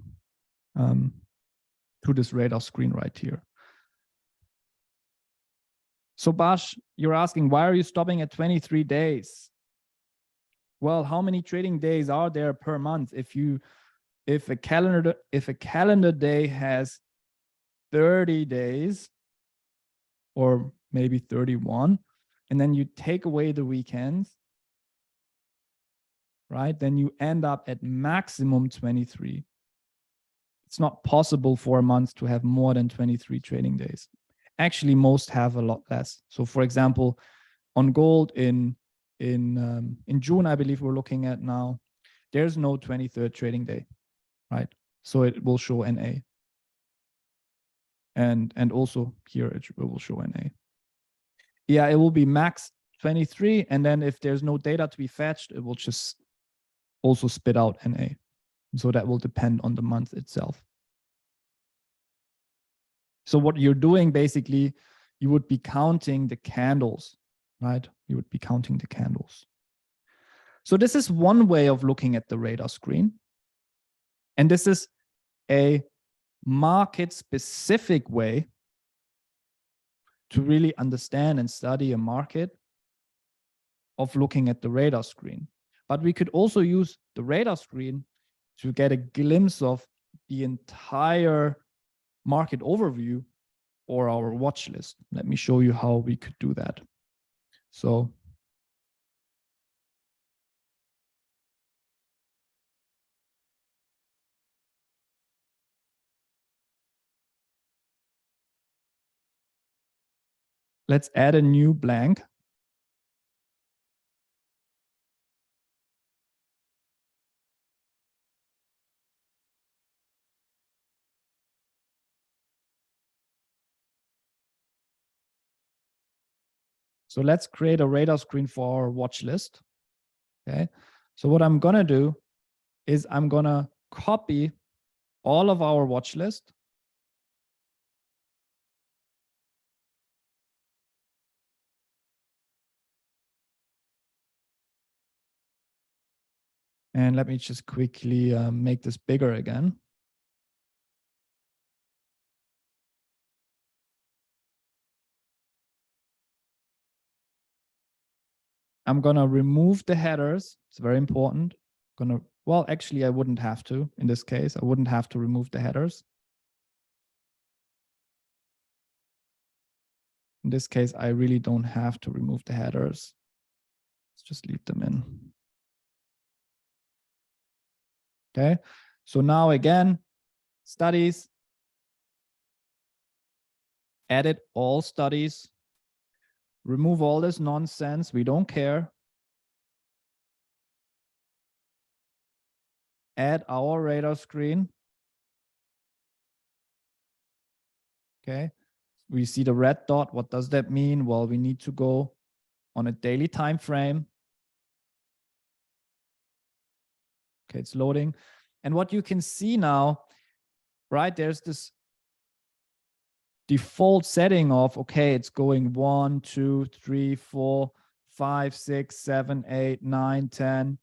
to this radar screen right here. So Bash, you're asking, why are you stopping at 23 days? Well, how many trading days are there per month? If a calendar day has 30 days, or maybe 31, and then you take away the weekends, right? Then you end up at maximum 23. It's not possible for a month to have more than 23 trading days. Actually, most have a lot less. So for example, on gold in June, I believe we're looking at now, there's no 23rd trading day, right? So it will show NA. And also here it will show NA. Yeah, it will be max 23. And then if there's no data to be fetched, it will just also spit out NA. So that will depend on the month itself. So what you're doing, basically, you would be counting the candles, right? You would be counting the candles. So this is one way of looking at the radar screen. And this is a market-specific way to really understand and study a market of looking at the radar screen. But we could also use the radar screen to get a glimpse of the entire market overview or our watch list. Let me show you how we could do that. So let's add a new blank. So let's create a radar screen for our watch list. Okay. So what I'm going to do is I'm going to copy all of our watch list. And let me just quickly make this bigger again. I'm going to remove the headers. It's very important. Well, actually, I wouldn't have to in this case. I wouldn't have to remove the headers. In this case, I really don't have to remove the headers. Let's just leave them in. Okay. So now again, studies, edit all studies, remove all this nonsense. We don't care. Add our radar screen. Okay. We see the red dot. What does that mean? Well, we need to go on a daily time frame. Okay, it's loading. And what you can see now, right, there's this default setting of, okay, it's going 1, 2, 3, 4, 5, 6, 7, 8, 9, 10,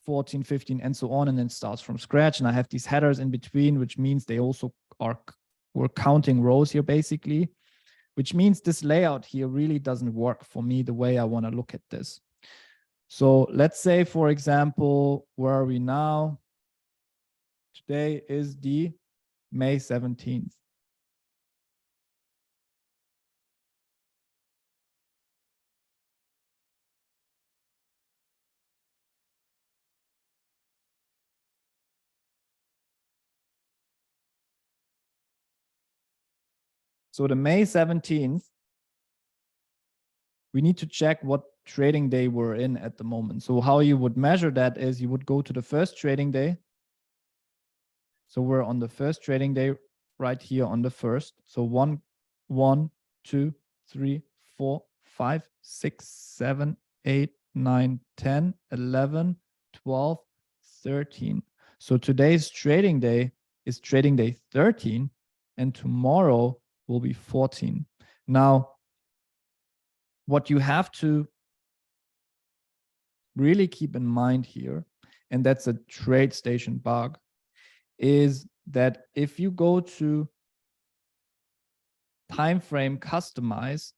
14, 15, and so on. And then it starts from scratch. And I have these headers in between, which means they also we're counting rows here basically, which means this layout here really doesn't work for me the way I want to look at this. So let's say, for example, where are we now? Today is the May 17th. So the May 17th, we need to check what trading day we're in at the moment. So how you would measure that is you would go to the first trading day. So we're on the first trading day right here on the first. So 1, 1, 2, 3, 4, 5, 6, 7, 8, 9, 10, 11, 12, 13. So today's trading day is trading day 13, and tomorrow will be 14. Now, what you have to really keep in mind here, and that's a TradeStation bug, is that if you go to time frame customize,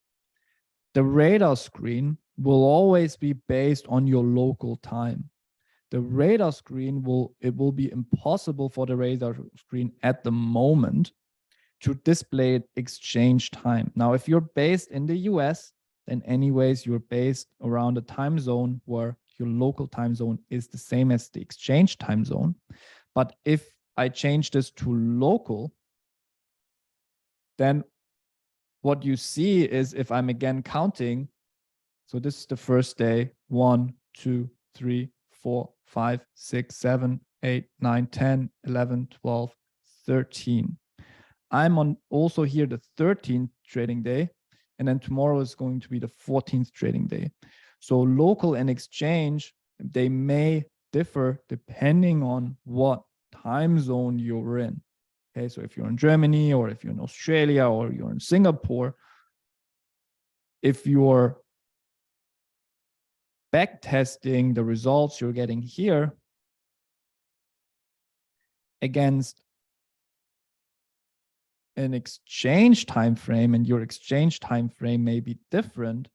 the radar screen will always be based on your local time. The radar screen it will be impossible for the radar screen at the moment to display exchange time. Now, if you're based in the US, then anyways, you're based around a time zone where your local time zone is the same as the exchange time zone. But if I change this to local, then what you see is if I'm again counting, so this is the first day, 1, 2, 3, 4, 5, 6, 7, 8, 9, 10, 11, 12, 13. I'm on also here the 13th trading day, and then tomorrow is going to be the 14th trading day. So local and exchange, they may differ depending on what time zone you're in. Okay, so if you're in Germany or if you're in Australia or you're in Singapore, if you're back testing the results you're getting here against an exchange time frame, and your exchange time frame may be different,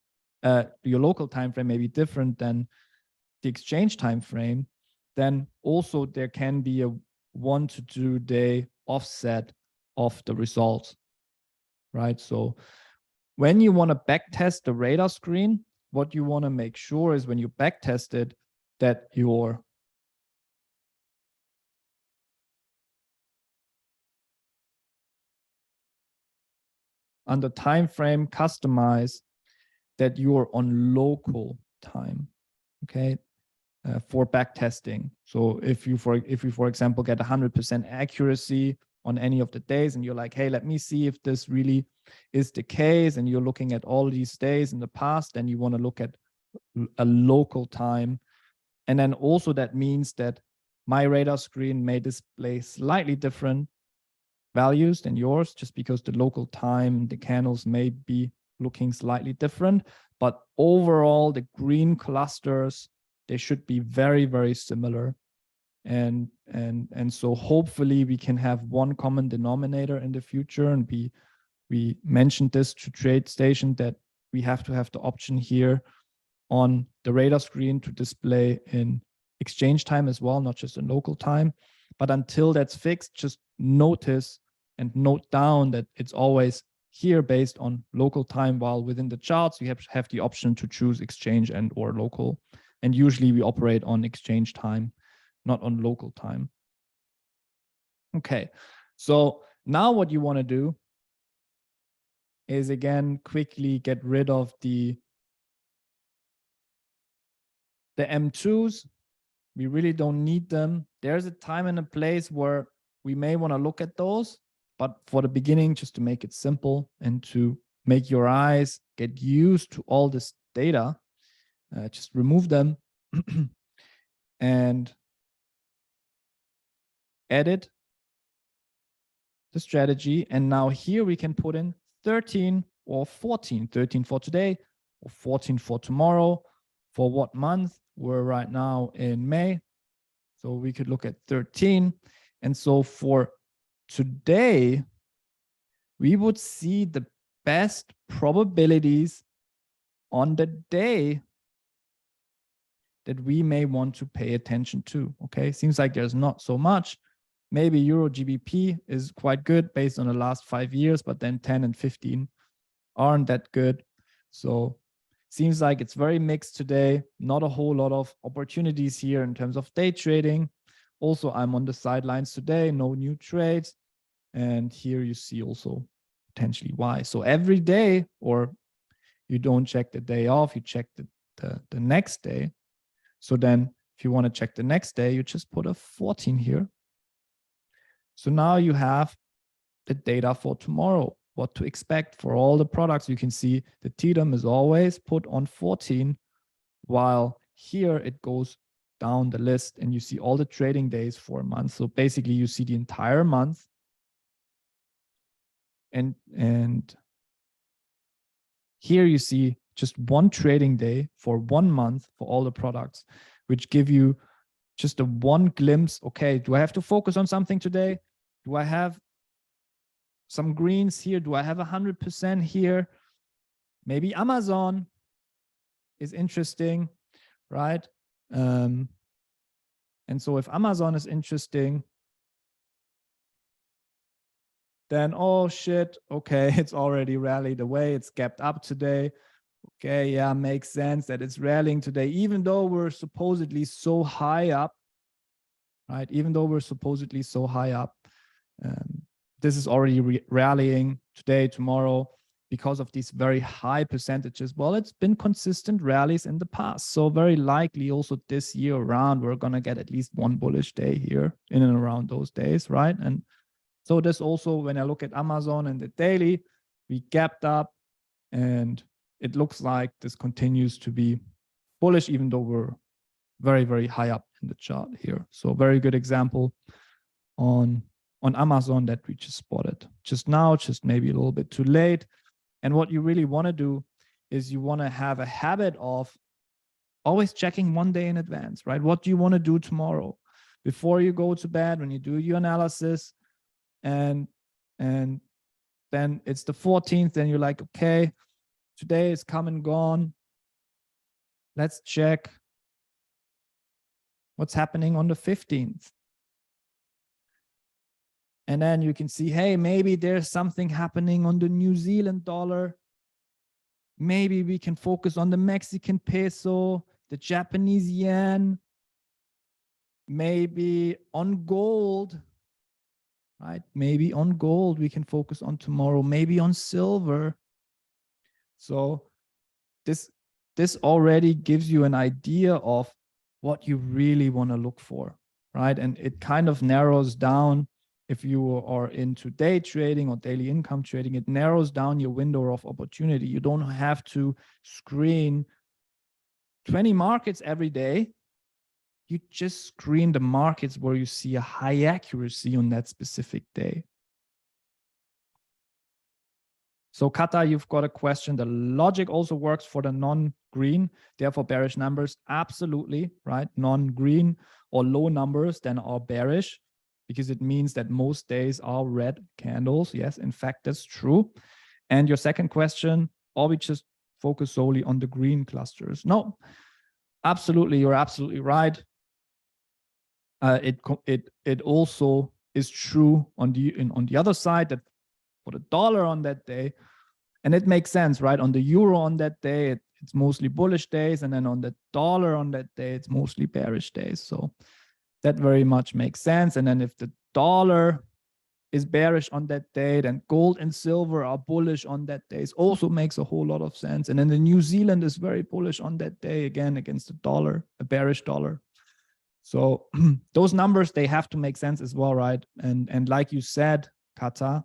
your local time frame may be different than the exchange time frame, then also there can be a 1 to 2 day offset of the results, right? So when you want to backtest the radar screen, what you want to make sure is when you backtest it, that your under time frame customize that you're on local time, okay, for backtesting. So if you for example get 100% accuracy on any of the days, and you're like, hey, let me see if this really is the case, and you're looking at all these days in the past, then you want to look at a local time. And then also that means that my radar screen may display slightly different values than yours, just because the local time, the candles may be looking slightly different, but overall the green clusters, they should be very, very similar. And so hopefully we can have one common denominator in the future. And we mentioned this to TradeStation, that we have to have the option here on the radar screen to display in exchange time as well, not just in local time. But until that's fixed, just notice and note down that it's always here based on local time, while within the charts, you have the option to choose exchange and or local. And usually we operate on exchange time, not on local time. Okay, so now what you want to do is, again, quickly get rid of the M2s. We really don't need them. There's a time and a place where we may want to look at those, but for the beginning, just to make it simple and to make your eyes get used to all this data, just remove them and edit the strategy. And now here we can put in 13 or 14, 13 for today or 14 for tomorrow. For what month? We're right now in May, so we could look at 13. And so for today, we would see the best probabilities on the day that we may want to pay attention to. Okay, seems like there's not so much. Maybe Euro GBP is quite good based on the last 5 years, but then 10 and 15 aren't that good. So seems like it's very mixed today. Not a whole lot of opportunities here in terms of day trading. Also, I'm on the sidelines today, no new trades. And here you see also potentially why. So every day, or you don't check the day off, you check the next day. So then if you want to check the next day, you just put a 14 here. So now you have the data for tomorrow, what to expect for all the products. You can see the TDM is always put on 14, while here it goes down the list and you see all the trading days for a month. So basically you see the entire month. And here you see just one trading day for 1 month for all the products, which give you just a one glimpse. Okay, do I have to focus on something today? Do I have some greens here? Do I have 100% here? Maybe Amazon is interesting, right? And so if Amazon is interesting, then, oh shit, okay, it's already rallied away. It's gapped up today. Okay, yeah, makes sense that it's rallying today, even though we're supposedly so high up, right? Even though we're supposedly so high up, this is already rallying today, tomorrow, because of these very high percentages. Well, it's been consistent rallies in the past. So very likely also this year around, we're going to get at least one bullish day here in and around those days, right? And so this also, when I look at Amazon and the daily, we gapped up and it looks like this continues to be bullish, even though we're very, very high up in the chart here. So very good example on on Amazon that we just spotted just now, just maybe a little bit too late. And what you really want to do is you want to have a habit of always checking one day in advance, right? What do you want to do tomorrow before you go to bed, when you do your analysis, and then it's the 14th, and you're like, okay, today is come and gone. Let's check what's happening on the 15th. And then you can see, hey, maybe there's something happening on the New Zealand dollar. Maybe we can focus on the Mexican peso, the Japanese yen, maybe on gold, right? Maybe on gold we can focus on tomorrow, maybe on silver. So this already gives you an idea of what you really want to look for, right? And it kind of narrows down, if you are into day trading or daily income trading, it narrows down your window of opportunity. You don't have to screen 20 markets every day. You just screen the markets where you see a high accuracy on that specific day. So Kata, you've got a question. The logic also works for the non-green, therefore bearish numbers. Absolutely, right? Non-green or low numbers then are bearish, because it means that most days are red candles. Yes, in fact, that's true. And your second question, are we just focus solely on the green clusters? No, absolutely. You're absolutely right. It also is true on the other side, that for the dollar on that day, and it makes sense, right? On the euro on that day, it's mostly bullish days, and then on the dollar on that day, it's mostly bearish days. So that very much makes sense. And then if the dollar is bearish on that day, then gold and silver are bullish on that day. It also makes a whole lot of sense. And then the New Zealand is very bullish on that day, again, against the dollar, a bearish dollar. So those numbers, they have to make sense as well, right? And like you said, Kata,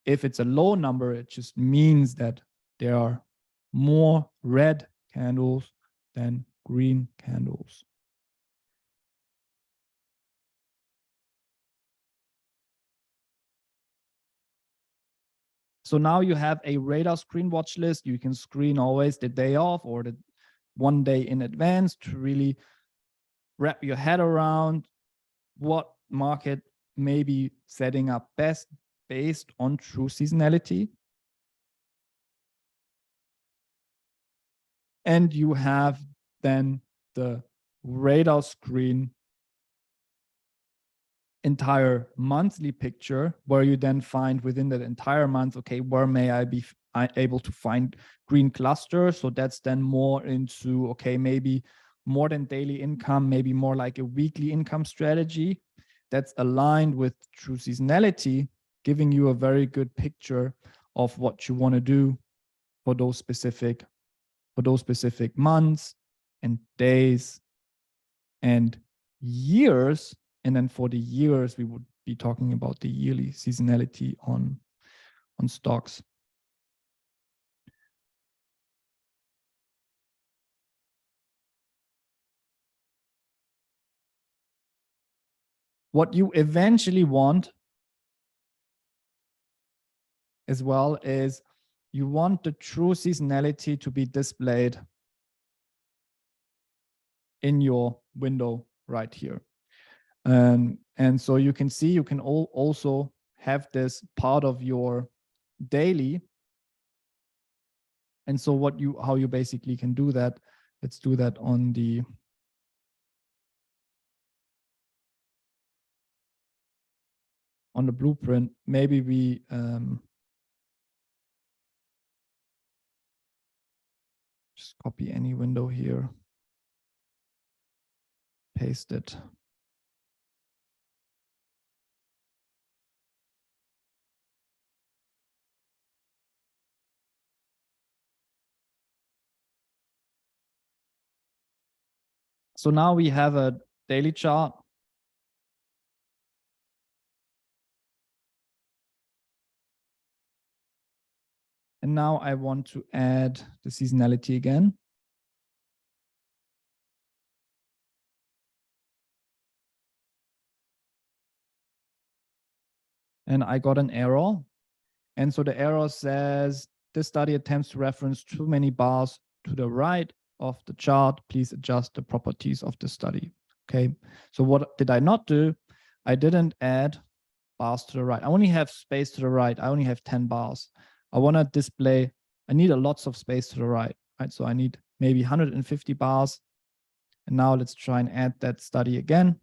if it's a low number, it just means that there are more red candles than green candles. So now you have a radar screen watch list. You can screen always the day off or the one day in advance to really wrap your head around what market may be setting up best based on true seasonality. And you have then the radar screen entire monthly picture, where you then find within that entire month, okay, where may I be able to find green clusters? So that's then more into, okay, maybe more than daily income, maybe more like a weekly income strategy that's aligned with true seasonality, giving you a very good picture of what you want to do for those specific months and days and years. And then for the years, we would be talking about the yearly seasonality on stocks. What you eventually want as well is you want the true seasonality to be displayed in your window right here. And so you can see, you can also have this part of your daily. And so how you basically can do that, let's do that on the blueprint. Maybe we just copy any window here, paste it. So now we have a daily chart. And now I want to add the seasonality again. and I got an error. And so the error says, this study attempts to reference too many bars to the right of the chart. Please adjust the properties of the study. Okay, so what did I not do? I didn't add bars to the right. I only have space to the right. I only have 10 bars. I want to display, I need a lots of space to the right, right? So I need maybe 150 bars. And now let's try and add that study again.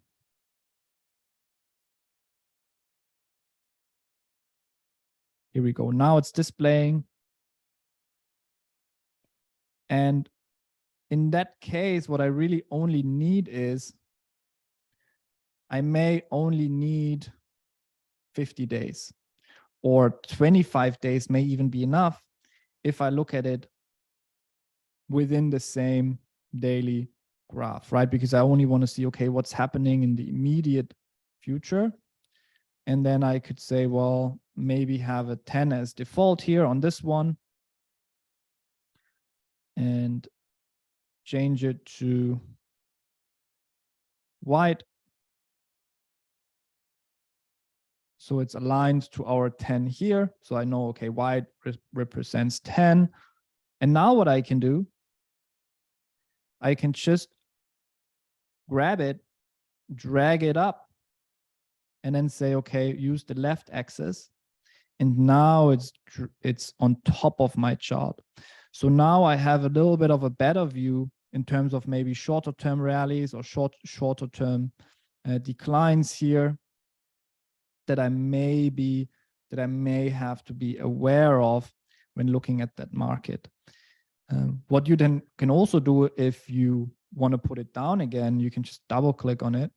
Here we go. Now it's displaying. And in that case, what I really only need is, I may only need 50 days, or 25 days may even be enough if I look at it within the same daily graph, right? Because I only want to see, okay, what's happening in the immediate future. And then I could say, well, maybe have a 10 as default here on this one and change it to white. So it's aligned to our 10 here. So I know, okay, white represents 10. And now what I can do, I can just grab it, drag it up, and then say, okay, use the left axis. And now it's on top of my chart. So now I have a little bit of a better view in terms of maybe shorter term rallies or shorter term declines here that I may have to be aware of when looking at that market. What you then can also do, if you want to put it down again, you can just double click on it,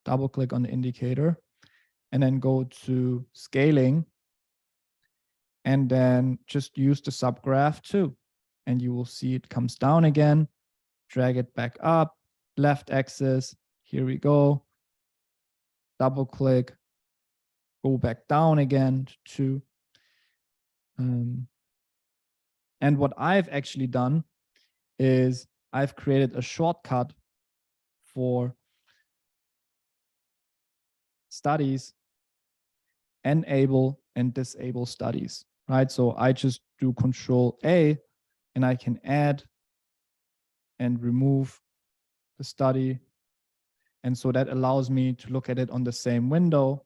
double click on the indicator, and then go to scaling, and then just use the subgraph too. And you will see it comes down again, drag it back up, left axis, here we go, double click, go back down again to 2. And what I've actually done is I've created a shortcut for studies, enable and disable studies, right? So I just do Control A and I can add and remove the study. And so that allows me to look at it on the same window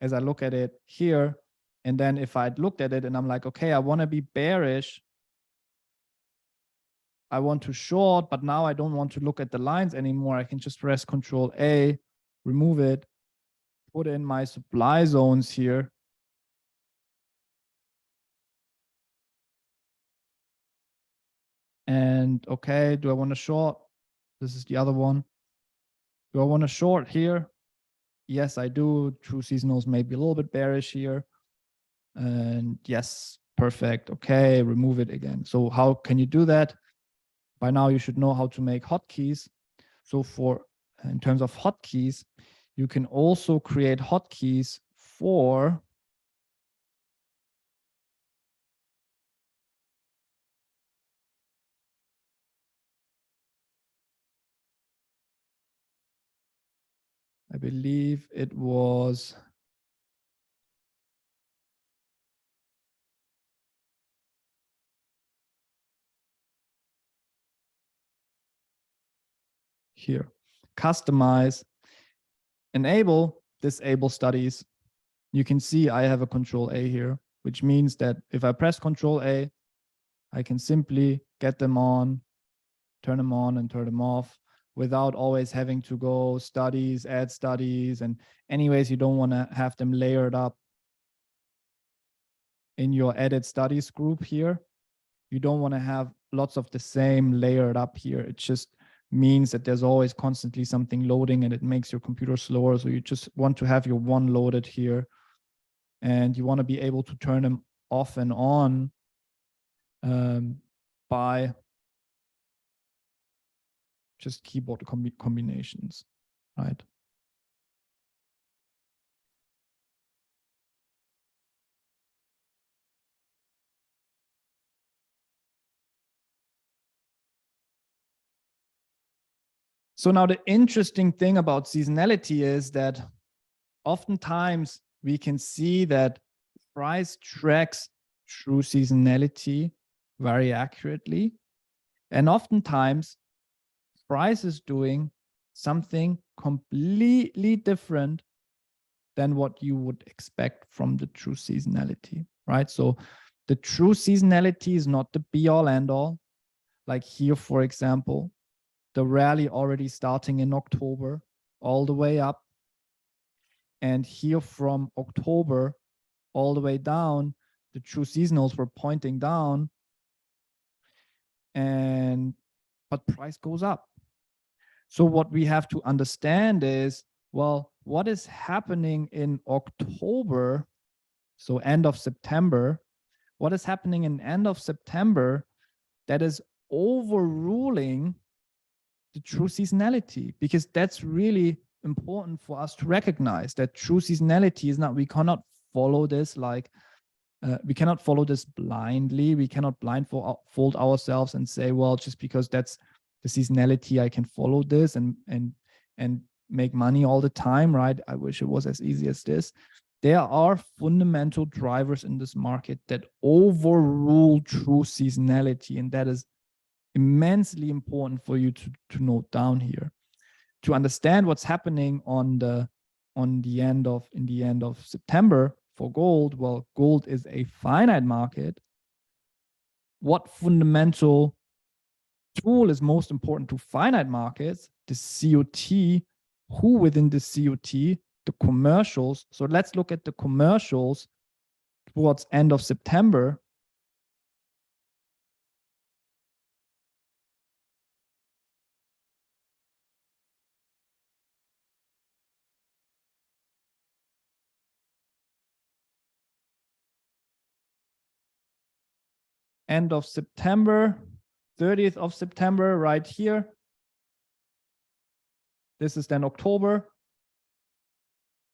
as I look at it here. And then if I'd looked at it and I'm like, okay, I want to be bearish, I want to short, but now I don't want to look at the lines anymore. I can just press Control A, remove it, put in my supply zones here. And okay, do I want to short? This is the other one. Do I want to short here? Yes, I do. True seasonals may be a little bit bearish here. And yes, perfect. Okay, remove it again. So how can you do that? By now you should know how to make hotkeys. So in terms of hotkeys, you can also create hotkeys for I believe it was here. Customize, enable, disable studies. You can see I have a Control A here, which means that if I press Control A, I can simply get them on, turn them on and turn them off without always having to go studies, add studies. And anyways, you don't want to have them layered up in your edit studies group here. You don't want to have lots of the same layered up here. It just means that there's always constantly something loading and it makes your computer slower. So you just want to have your one loaded here, and you want to be able to turn them off and on by just keyboard combinations, right? So now the interesting thing about seasonality is that oftentimes we can see that price tracks true seasonality very accurately. And oftentimes price is doing something completely different than what you would expect from the true seasonality, right? So the true seasonality is not the be all end all. Like here, for example, the rally already starting in October all the way up. And here from October all the way down, the true seasonals were pointing down, but price goes up. So what we have to understand is, well, what is happening in October, so end of September, what is happening in end of September that is overruling the true seasonality? Because that's really important for us to recognize that true seasonality is not, we cannot follow this like, we cannot follow this blindly. We cannot blindfold ourselves and say, well, just because that's the seasonality, I can follow this and make money all the time, right? I wish it was as easy as this. There are fundamental drivers in this market that overrule true seasonality, and that is immensely important for you to note down here. To understand what's happening in the end of September for gold, well, gold is a finite market. What fundamental tool is most important to finite markets? The COT. Who within the COT? The commercials. So let's look at the commercials towards end of September. End of September, 30th of September, right here. This is then October.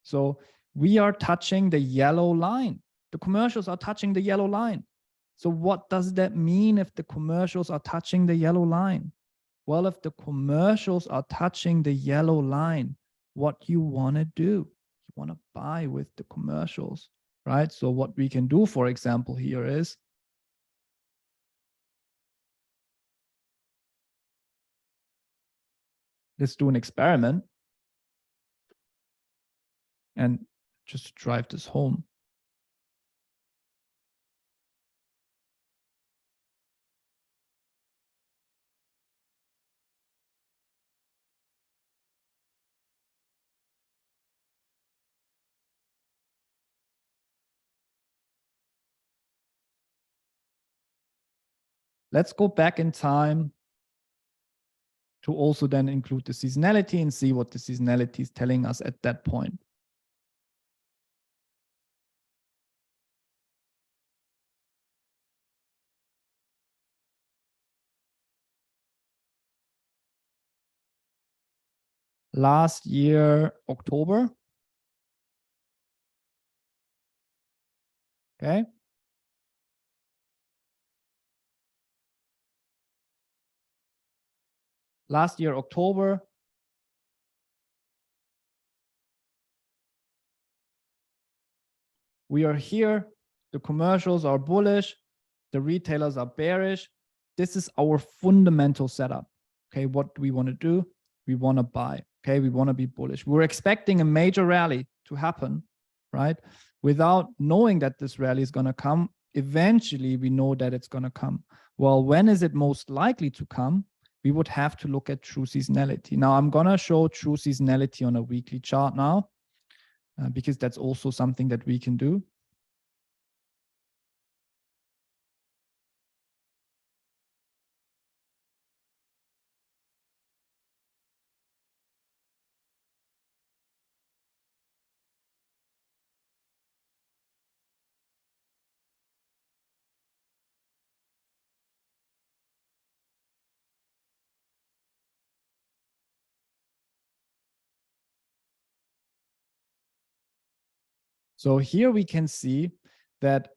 So we are touching the yellow line. The commercials are touching the yellow line. So what does that mean if the commercials are touching the yellow line? Well, if the commercials are touching the yellow line, what you want to do? You want to buy with the commercials, right? So what we can do, for example, here is let's do an experiment and just drive this home. Let's go back in time to also then include the seasonality and see what the seasonality is telling us at that point. Last year, October. Okay. Last year, October. We are here. The commercials are bullish. The retailers are bearish. This is our fundamental setup. Okay. What do we want to do? We want to buy. Okay. We want to be bullish. We're expecting a major rally to happen, right? Without knowing that this rally is going to come, eventually we know that it's going to come. Well, when is it most likely to come? We would have to look at true seasonality. Now I'm going to show true seasonality on a weekly chart now, because that's also something that we can do. So here we can see that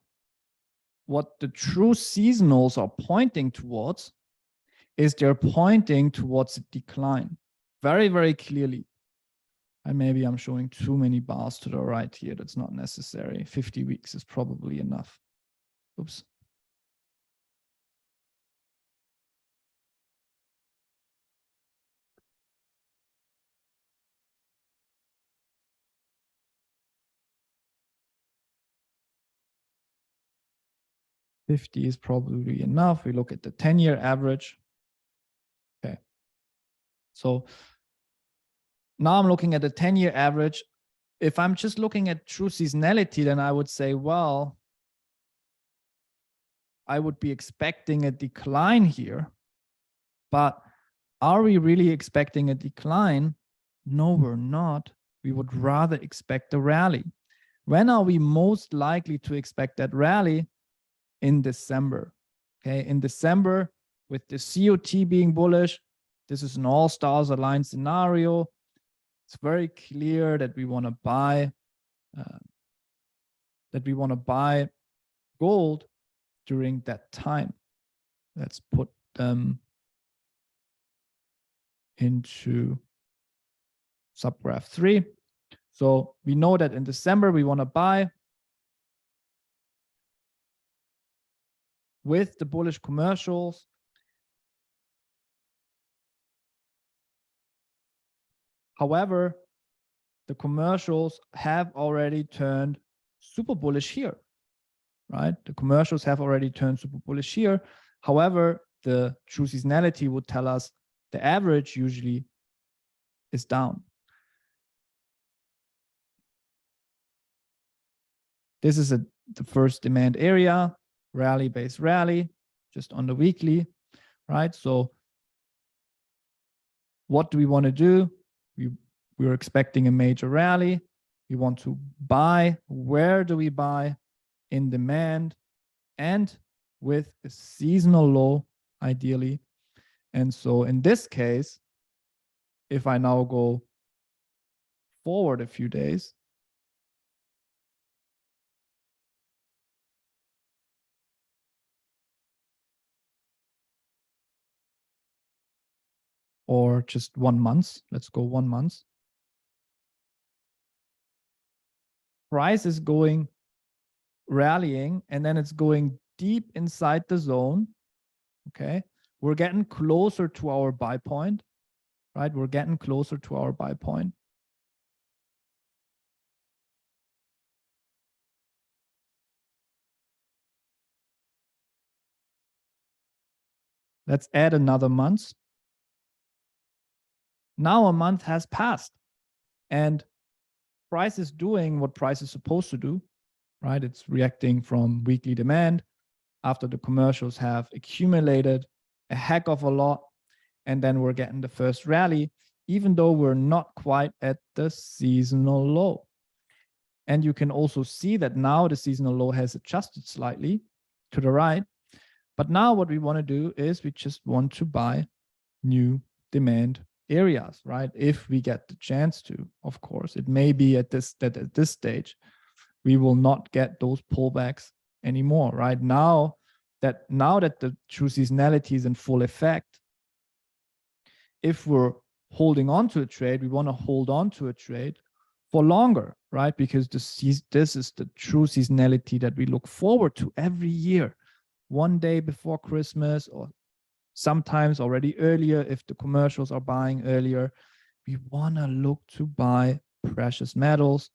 what the true seasonals are pointing towards is they're pointing towards a decline very, very clearly. And maybe I'm showing too many bars to the right here. That's not necessary. 50 weeks is probably enough. Oops. $50 is probably enough. We look at the 10-year average. Okay. So now I'm looking at the 10-year average. If I'm just looking at true seasonality, then I would say, well, I would be expecting a decline here. But are we really expecting a decline? No, we're not. We would rather expect a rally. When are we most likely to expect that rally? In December. Okay, in December, with the COT being bullish, this is an all stars aligned scenario. It's very clear that we want to buy gold during that time. Let's put them into subgraph 3. So we know that in December we want to buy with the bullish commercials. However, the commercials have already turned super bullish here, right? The commercials have already turned super bullish here. However, the true seasonality would tell us the average usually is down. This is the first demand area, rally-based rally, just on the weekly, right? So what do we want to do? We're expecting a major rally. We want to buy. Where do we buy? In demand and with a seasonal low, ideally. And so in this case, if I now go forward a few days, or just 1 month, let's go 1 month. Price is going rallying, and then it's going deep inside the zone. Okay, we're getting closer to our buy point, right? We're getting closer to our buy point. Let's add another month. Now a month has passed, and price is doing what price is supposed to do, right? It's reacting from weekly demand after the commercials have accumulated a heck of a lot. And then we're getting the first rally, even though we're not quite at the seasonal low. And you can also see that now the seasonal low has adjusted slightly to the right. But now what we want to do is we just want to buy new demand areas, right? If we get the chance to, of course. It may be at this stage we will not get those pullbacks anymore, right? Now that the true seasonality is in full effect, if we're holding on to a trade, we want to hold on to a trade for longer, right? Because this is the true seasonality that we look forward to every year, one day before Christmas, or sometimes already earlier if the commercials are buying earlier. We want to look to buy precious metals,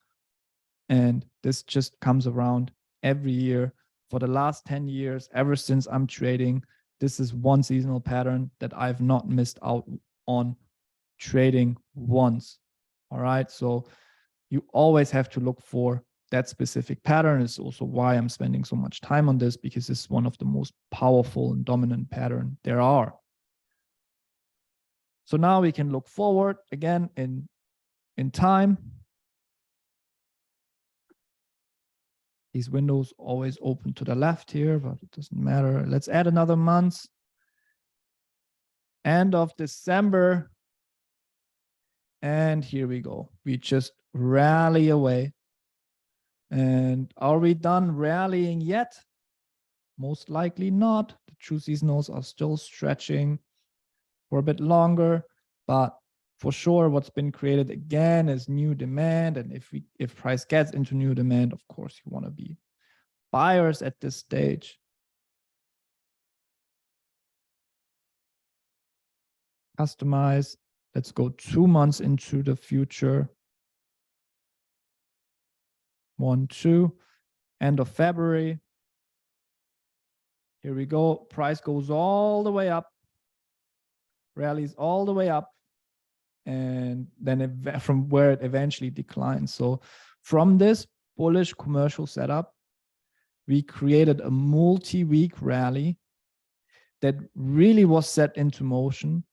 and this just comes around every year. For the last 10 years, ever since I'm trading, this is one seasonal pattern that I've not missed out on trading once. All right, so you always have to look for that specific pattern. Is also why I'm spending so much time on this, because it's one of the most powerful and dominant pattern there are. So now we can look forward again in time. These windows always open to the left here, but it doesn't matter. Let's add another month. End of December. And here we go. We just rally away. And are we done rallying yet? Most likely not. The true seasonals are still stretching for a bit longer, but For sure, what's been created again is new demand. And if price gets into new demand, of course, you want to be buyers at this stage. Customize. Let's go 2 months into the future. 1, 2, end of February. Here we go. Price goes all the way up, rallies all the way up, and then from where it eventually declines. So from this bullish commercial setup, we created a multi-week rally that really was set into motion,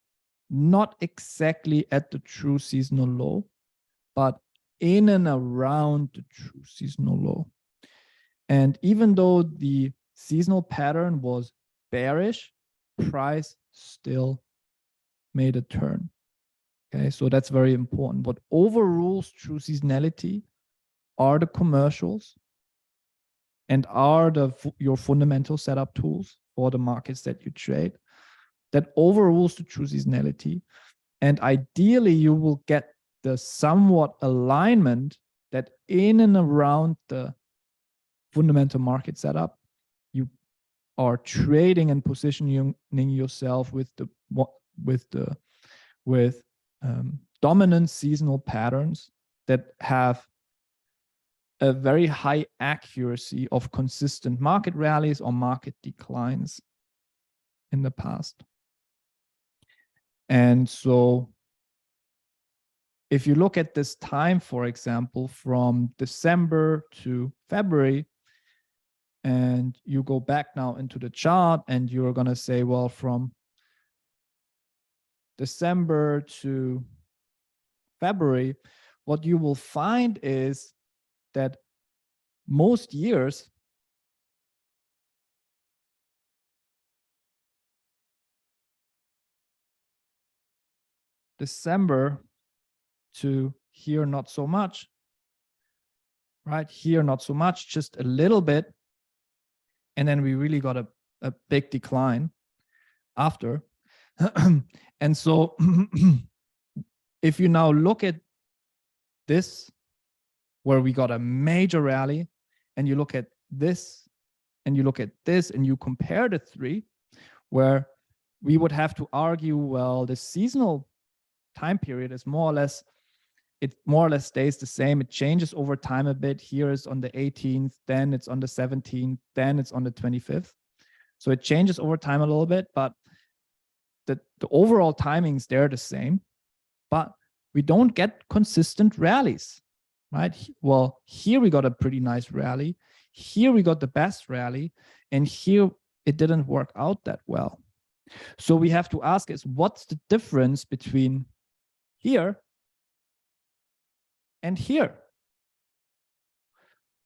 not exactly at the true seasonal low, but in and around the true seasonal low. And even though the seasonal pattern was bearish, price still made a turn. Okay, so that's very important. What overrules true seasonality are the commercials and are your fundamental setup tools for the markets that you trade. That overrules the true seasonality. And ideally, you will get the somewhat alignment that in and around the fundamental market setup, you are trading and positioning yourself with dominant seasonal patterns that have a very high accuracy of consistent market rallies or market declines in the past. And so if you look at this time, for example, from December to February, and you go back now into the chart and you're going to say, well, from December to February, what you will find is that most years December to here, not so much, right? Here, not so much, just a little bit. And then we really got a big decline after. And so if you now look at this, where we got a major rally, and you look at this, and you look at this, and you compare the three, where we would have to argue, well, the seasonal time period is more or less, it more or less stays the same. It changes over time a bit. Here is on the 18th, then it's on the 17th, then it's on the 25th. So it changes over time a little bit, but the overall timings, they're the same, but we don't get consistent rallies, right? Well, here we got a pretty nice rally. Here we got the best rally, and here it didn't work out that well. So we have to ask is, what's the difference between here and here?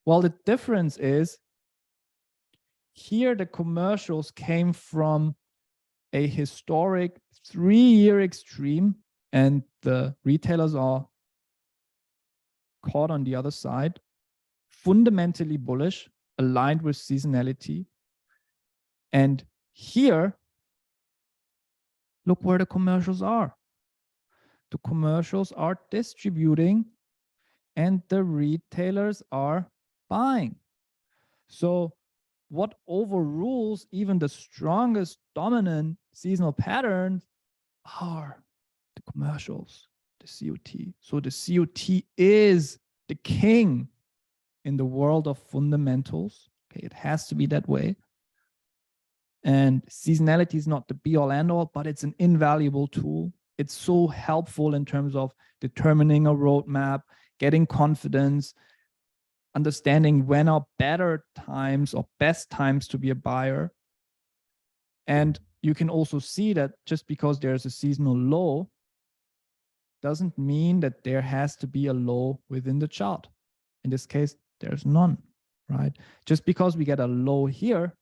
Well, the difference is here the commercials came from a historic 3-year extreme, and the retailers are caught on the other side, fundamentally bullish, aligned with seasonality. And here, look where the commercials are. The commercials are distributing and the retailers are buying. So what overrules even the strongest dominant seasonal patterns are the commercials, the COT. So the COT is the king in the world of fundamentals. Okay, it has to be that way. And seasonality is not the be all end all, but it's an invaluable tool. It's so helpful in terms of determining a roadmap, getting confidence, understanding when are better times or best times to be a buyer. And you can also see that just because there's a seasonal low doesn't mean that there has to be a low within the chart. In this case, there's none, right? Just because we get a low here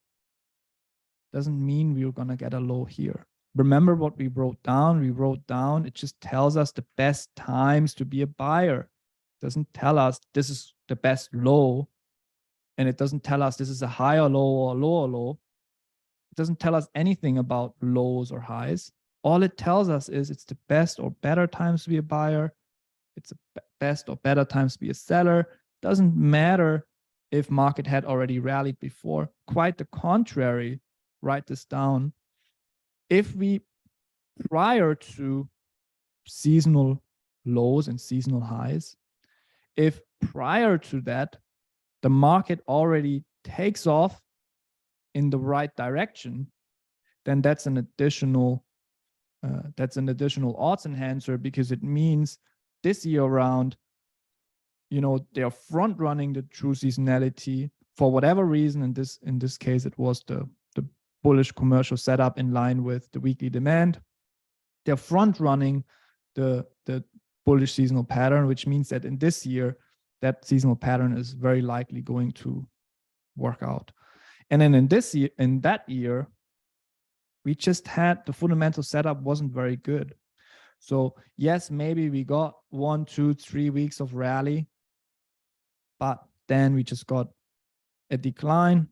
doesn't mean we're going to get a low here. Remember what we wrote down? We wrote down, it just tells us the best times to be a buyer. It doesn't tell us this is the best low, and it doesn't tell us this is a higher low or a lower low. It doesn't tell us anything about lows or highs. All it tells us is it's the best or better times to be a buyer. It's the best or better times to be a seller. Doesn't matter if market had already rallied before. Quite the contrary. Write this down. If we, prior to seasonal lows and seasonal highs, if prior to that, the market already takes off in the right direction, then that's an additional odds enhancer, because it means this year around, they are front running the true seasonality for whatever reason. In this case, it was the bullish commercial setup in line with the weekly demand. They're front running the bullish seasonal pattern, which means that in this year, that seasonal pattern is very likely going to work out. And then in that year, we just had the fundamental setup wasn't very good. So yes, maybe we got 1, 2, 3 weeks of rally, but then we just got a decline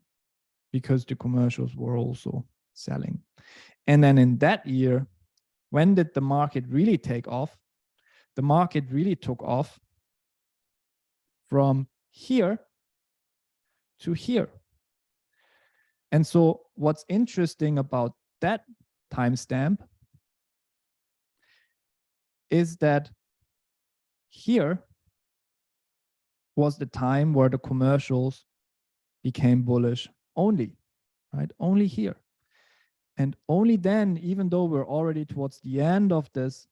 because the commercials were also selling. And then in that year, when did the market really take off? The market really took off from here to here. And so what's interesting about that timestamp is that here was the time where the commercials became bullish only, right? Only here. And only then, even though we're already towards the end of this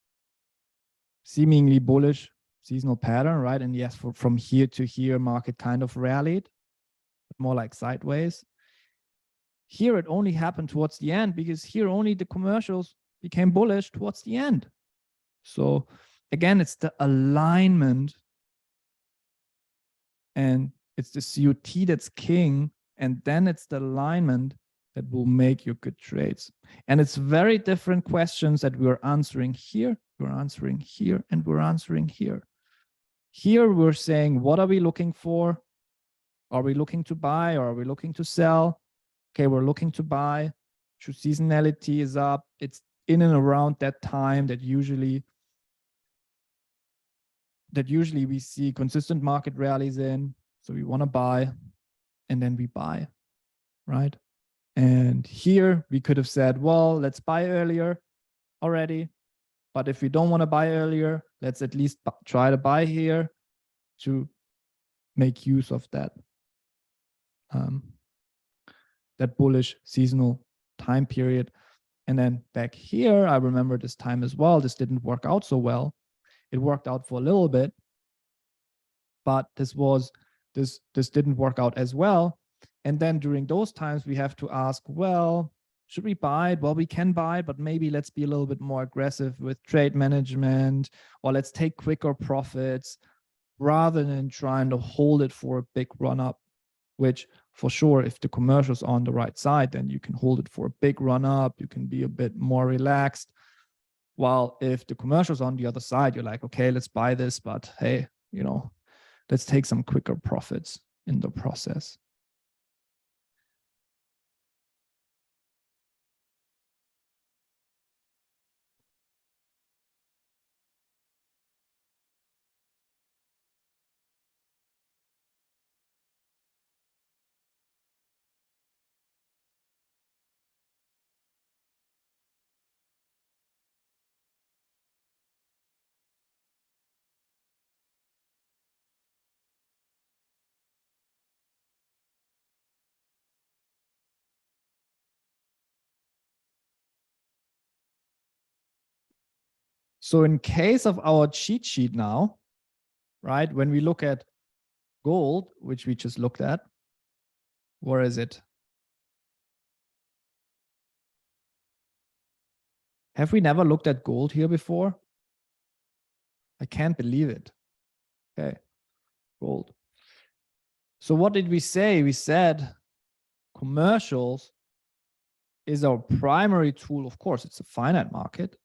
seemingly bullish seasonal pattern, right? And yes, from here to here, market kind of rallied, but more like sideways. Here, it only happened towards the end, because here only the commercials became bullish towards the end. So again, it's the alignment, and it's the COT that's king, and then it's the alignment that will make your good trades. And it's very different questions that we're answering here, we're answering here, and we're answering here. Here we're saying, what are we looking for? Are we looking to buy, or are we looking to sell? Okay, we're looking to buy. True seasonality is up. It's in and around that time that usually we see consistent market rallies in. So we want to buy, and then we buy, right? And here we could have said, well, let's buy earlier already. But if we don't want to buy earlier, let's at least try to buy here to make use of that that bullish seasonal time period. And then back here, I remember this time as well, this didn't work out so well. It worked out for a little bit, but this didn't work out as well. And then during those times, we have to ask, well, should we buy it? Well, we can buy it, but maybe let's be a little bit more aggressive with trade management, or let's take quicker profits rather than trying to hold it for a big run up, which for sure, if the commercial's on the right side, then you can hold it for a big run up. You can be a bit more relaxed. While if the commercial's on the other side, you're like, okay, let's buy this, but hey, let's take some quicker profits in the process. So in case of our cheat sheet now, right, when we look at gold, which we just looked at, where is it? Have we never looked at gold here before? I can't believe it. Okay, gold. So what did we say? We said commercials is our primary tool. Of course, it's a finite market.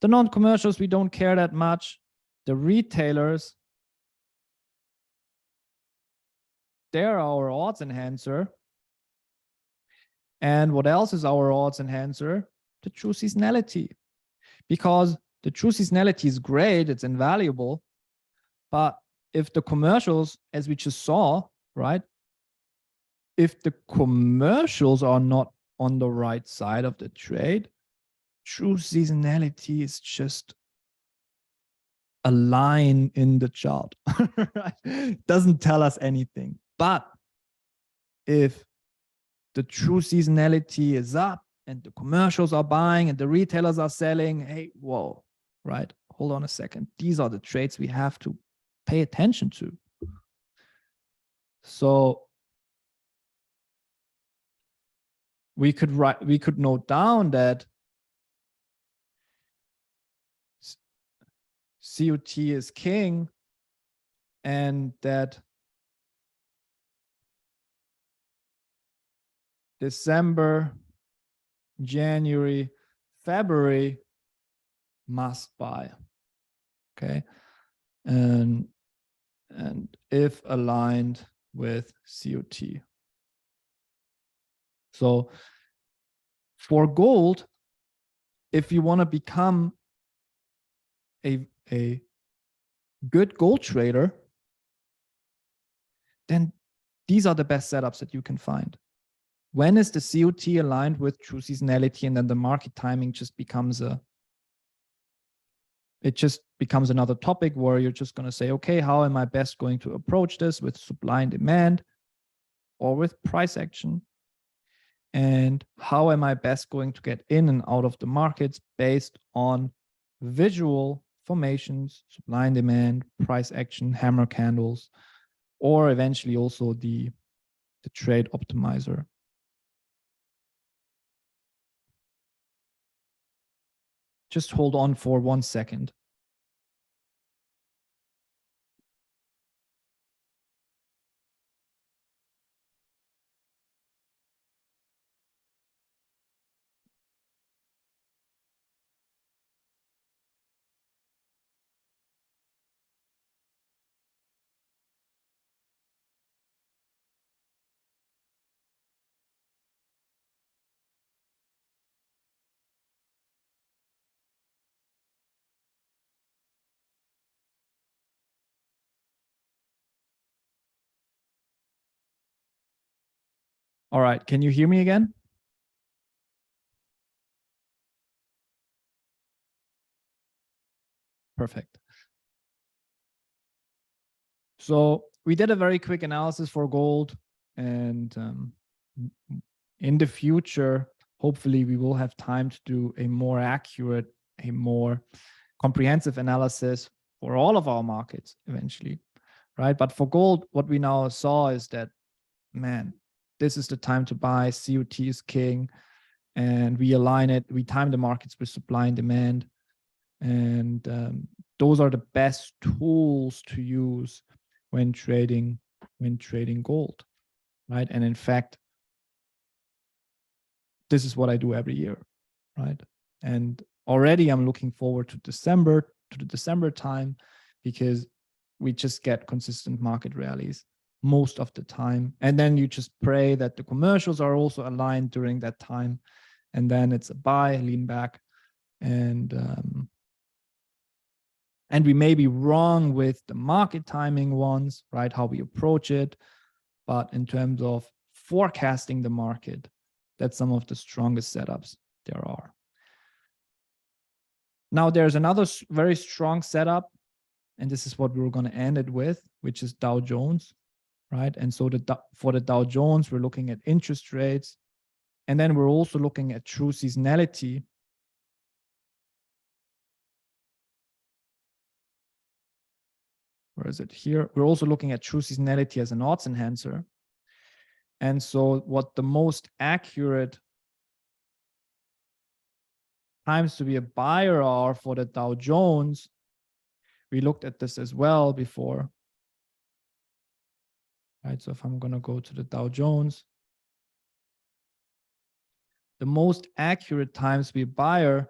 The non-commercials, we don't care that much. The retailers, they're our odds enhancer. And what else is our odds enhancer? the true seasonality, because the true seasonality is great, it's invaluable, but if the commercials, as we just saw, right, if the commercials are not on the right side of the trade, true seasonality is just a line in the chart, right? It doesn't tell us anything. But if the true seasonality is up and the commercials are buying and the retailers are selling, hey, whoa, right? Hold on a second. These are the trades we have to pay attention to. So we could note down that COT is king, and that December, January, February must buy. Okay. And if aligned with COT. So for gold, if you want to become a good gold trader, then these are the best setups that you can find. When is the COT aligned with true seasonality, and then the market timing just becomes another topic where you're just going to say, okay, how am I best going to approach this, with supply and demand or with price action? And how am I best going to get in and out of the markets based on visual formations, supply and demand, price action, hammer candles, or eventually also the trade optimizer. Just hold on for 1 second. All right, can you hear me again? Perfect. So we did a very quick analysis for gold, and in the future, hopefully we will have time to do a more accurate, a more comprehensive analysis for all of our markets eventually, right? But for gold, what we now saw is that, man, this is the time to buy. COT is king, and we align it. We time the markets with supply and demand, and those are the best tools to use when trading gold, right? And in fact, this is what I do every year, right? And already I'm looking forward to the December time, because we just get consistent market rallies most of the time. And then you just pray that the commercials are also aligned during that time. And then it's a buy, lean back. And we may be wrong with the market timing ones, right? How we approach it. But in terms of forecasting the market, that's some of the strongest setups there are. Now, there's another very strong setup, and this is what we were going to end it with, which is Dow Jones, right? And so for the Dow Jones, we're looking at interest rates, and then we're also looking at true seasonality. Where is it here? We're also looking at true seasonality as an odds enhancer. And so what the most accurate times to be a buyer are for the Dow Jones, we looked at this as well before, right? So if I'm going to go to the Dow Jones, the most accurate times to be a buyer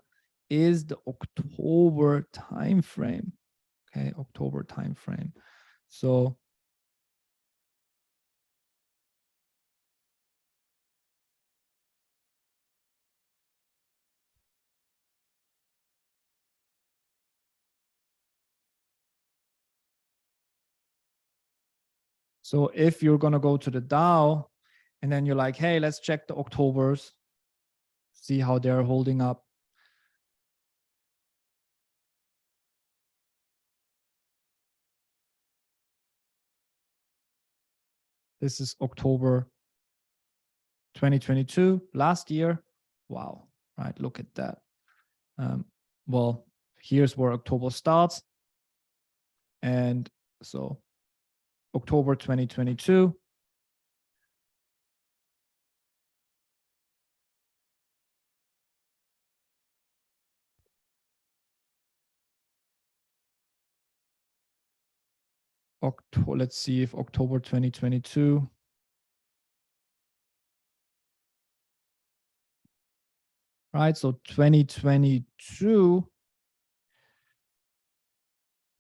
is the October timeframe. Okay, October timeframe. So So if you're going to go to the Dow and then you're like, hey, let's check the Octobers, see how they're holding up. This is October 2022, last year. Wow, right? Look at that. Well, here's where October starts. And so October 2022. Let's see if October 2022. Right, so 2022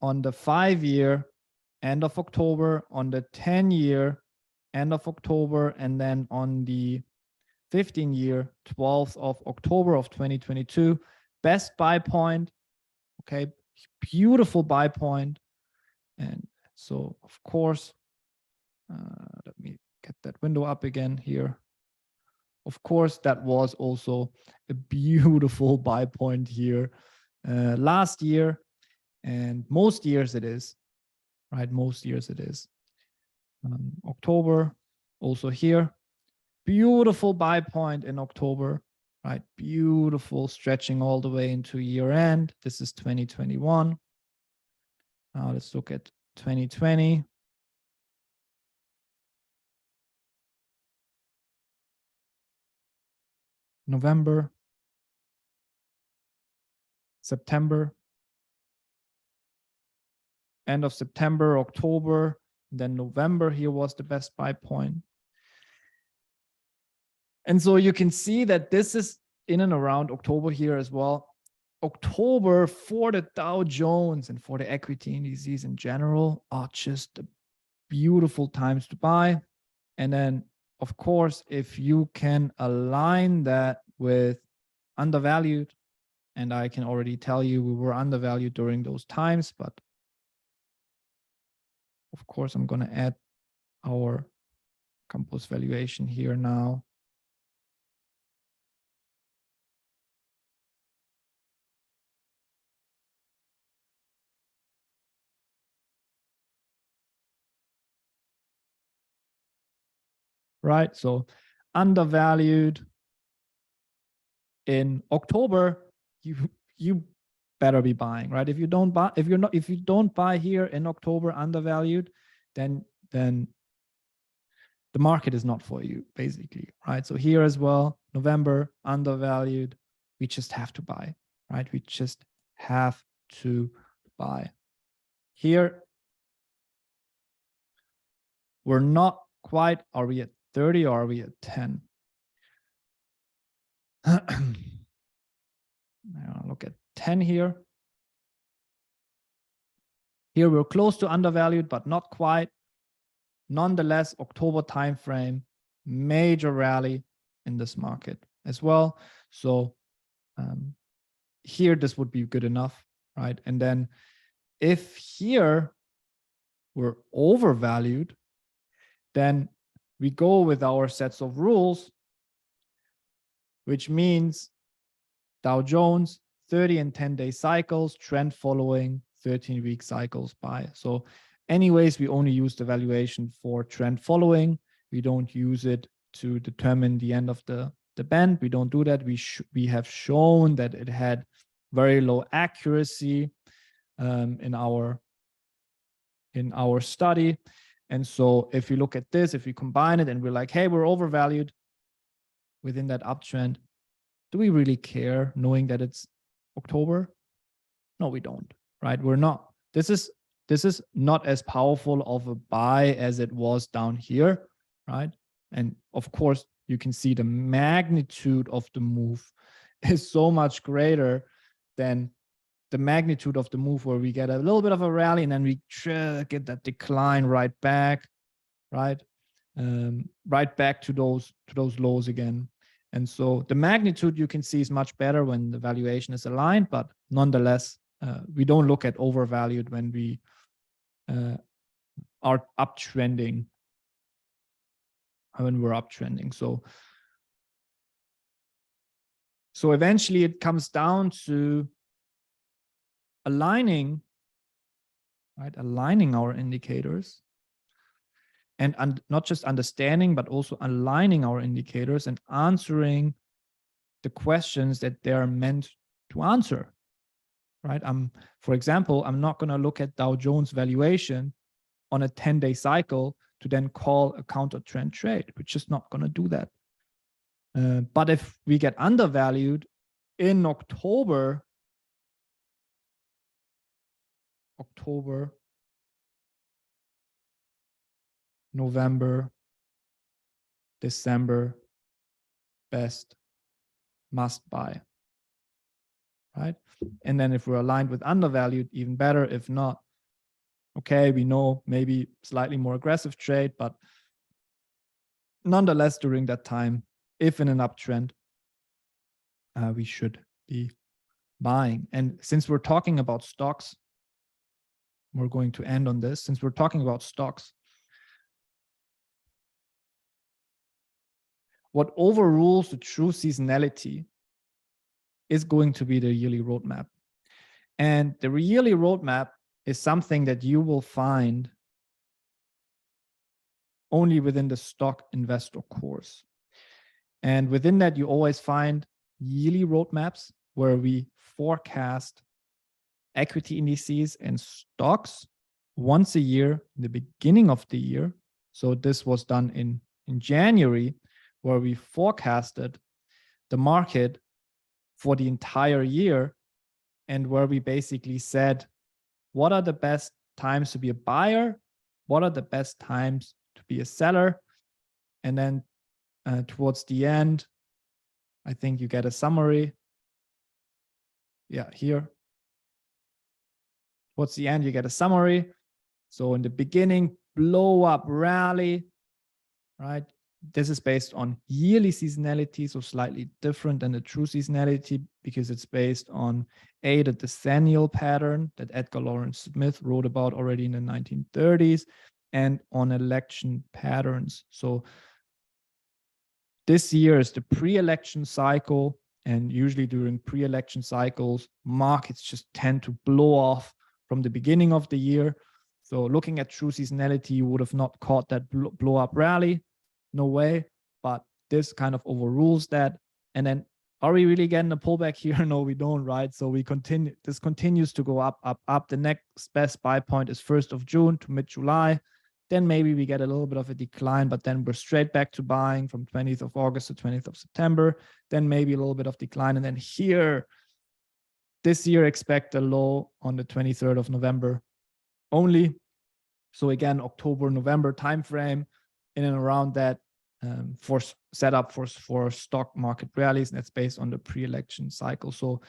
on the 5-year, end of October, on the 10-year, end of October, and then on the 15-year, 12th of October of 2022, best buy point. Okay, beautiful buy point. And so, of course, let me get that window up again here. Of course, that was also a beautiful buy point here last year, and most years it is, right? Most years it is. October, also here, beautiful buy point in October, right? Beautiful, stretching all the way into year end. This is 2021. Now let's look at 2020. November, September, end of September, October, then November here was the best buy point. And so you can see that this is in and around October here as well. October for the Dow Jones and for the equity indices in general are just beautiful times to buy. And then, of course, if you can align that with undervalued, and I can already tell you we were undervalued during those times, but of course, I'm going to add our Campus valuation here now. Right, so undervalued in October, you better be buying, right? If you don't buy, if you don't buy here in October undervalued, then the market is not for you, basically, right? So here as well, November undervalued, we just have to buy, right? We just have to buy. Here, we're not quite, are we at 30 or are we at 10? Now look at 10 here. Here we're close to undervalued, but not quite. Nonetheless, October timeframe, major rally in this market as well. So here, this would be good enough, right? And then if here we're overvalued, then we go with our sets of rules, which means Dow Jones, 30 and 10-day cycles, trend following, 13-week cycles buy. So anyways, we only use the valuation for trend following. We don't use it to determine the end of the band. We don't do that. We have shown that it had very low accuracy in our study. And so if you look at this, if we combine it and we're like, hey, we're overvalued within that uptrend, do we really care knowing that it's October? No, we don't, right? We're not. This is not as powerful of a buy as it was down here, right? And of course, you can see the magnitude of the move is so much greater than the magnitude of the move where we get a little bit of a rally and then we get that decline right back, right? Right back to those lows again. And so the magnitude you can see is much better when the valuation is aligned, but nonetheless, we don't look at overvalued when we are uptrending when we're uptrending. So eventually it comes down to aligning, right? Aligning our indicators, and not just understanding, but also aligning our indicators and answering the questions that they're meant to answer, right? For example, I'm not going to look at Dow Jones valuation on a 10-day cycle to then call a counter trend trade. We're just not going to do that. But if we get undervalued in October, November, December, best, must buy, right? And then if we're aligned with undervalued, even better. If not, okay, we know maybe slightly more aggressive trade, but nonetheless, during that time, if in an uptrend, we should be buying. And since we're talking about stocks, we're going to end on this. Since we're talking about stocks, what overrules the true seasonality is going to be the yearly roadmap. And the yearly roadmap is something that you will find only within the stock investor course. And within that, you always find yearly roadmaps where we forecast equity indices and stocks once a year in the beginning of the year. So this was done in January, where we forecasted the market for the entire year, and where we basically said, what are the best times to be a buyer? What are the best times to be a seller? And then towards the end, I think you get a summary. Yeah, here. Towards the end, you get a summary. So in the beginning, blow up rally, right? This is based on yearly seasonality, so slightly different than the true seasonality, because it's based on the decennial pattern that Edgar Lawrence Smith wrote about already in the 1930s, and on election patterns. So this year is the pre-election cycle, and usually during pre-election cycles, markets just tend to blow off from the beginning of the year. So looking at true seasonality, you would have not caught that blow up rally. No way. But this kind of overrules that. And then are we really getting a pullback here? No, we don't, right? So we continue. This continues to go up, up, up. The next best buy point is 1st of June to mid-July. Then maybe we get a little bit of a decline, but then we're straight back to buying from 20th of August to 20th of September. Then maybe a little bit of decline. And then here, this year, expect a low on the 23rd of November only. So again, October, November timeframe, in and around that, for setup for stock market rallies, and that's based on the pre-election cycle. So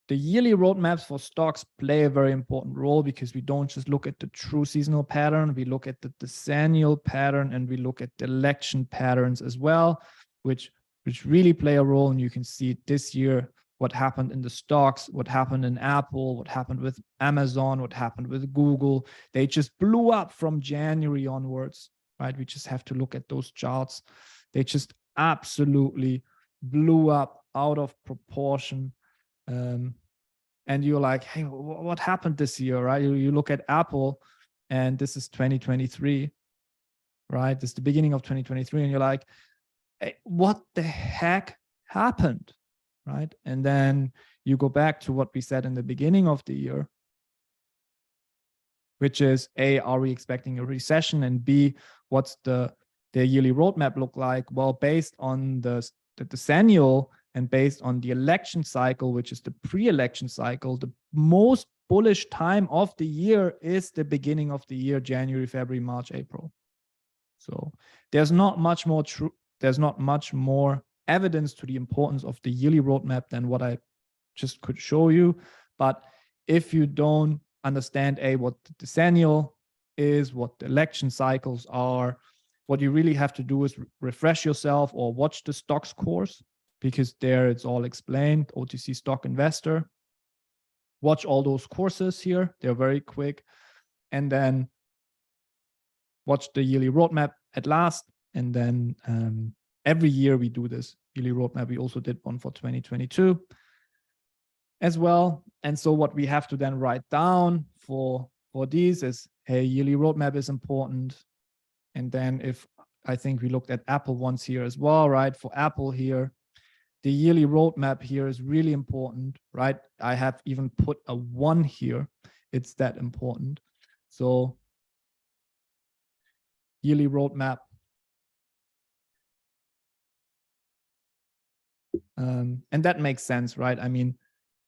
the yearly roadmaps for stocks play a very important role, because we don't just look at the true seasonal pattern, we look at the decennial pattern, and we look at the election patterns as well, which really play a role. And you can see this year what happened in the stocks, what happened in Apple, what happened with Amazon, what happened with Google. They just blew up from January onwards, right? We just have to look at those charts. They just absolutely blew up out of proportion. And you're like, hey, what happened this year, right? You look at Apple, and this is 2023, right? This is the beginning of 2023, and you're like, hey, what the heck happened, right? And then you go back to what we said in the beginning of the year, which is A, are we expecting a recession? And B, what's the yearly roadmap look like? Well, based on the decennial and based on the election cycle, which is the pre-election cycle, the most bullish time of the year is the beginning of the year, January, February, March, April. So there's not much more evidence to the importance of the yearly roadmap than what I just could show you. But if you don't understand what the decennial is, what the election cycles are, what you really have to do is refresh yourself or watch the stocks course, because there it's all explained. OTC Stock Investor. Watch all those courses here. They're very quick. And then watch the yearly roadmap at last. And then every year we do this yearly roadmap. We also did one for 2022 as well. And so what we have to then write down for these is, hey, yearly roadmap is important. And then if I think we looked at Apple once here as well, right? For Apple here, the yearly roadmap here is really important, right? I have even put a 1 here. It's that important. So yearly roadmap. And that makes sense, right? I mean,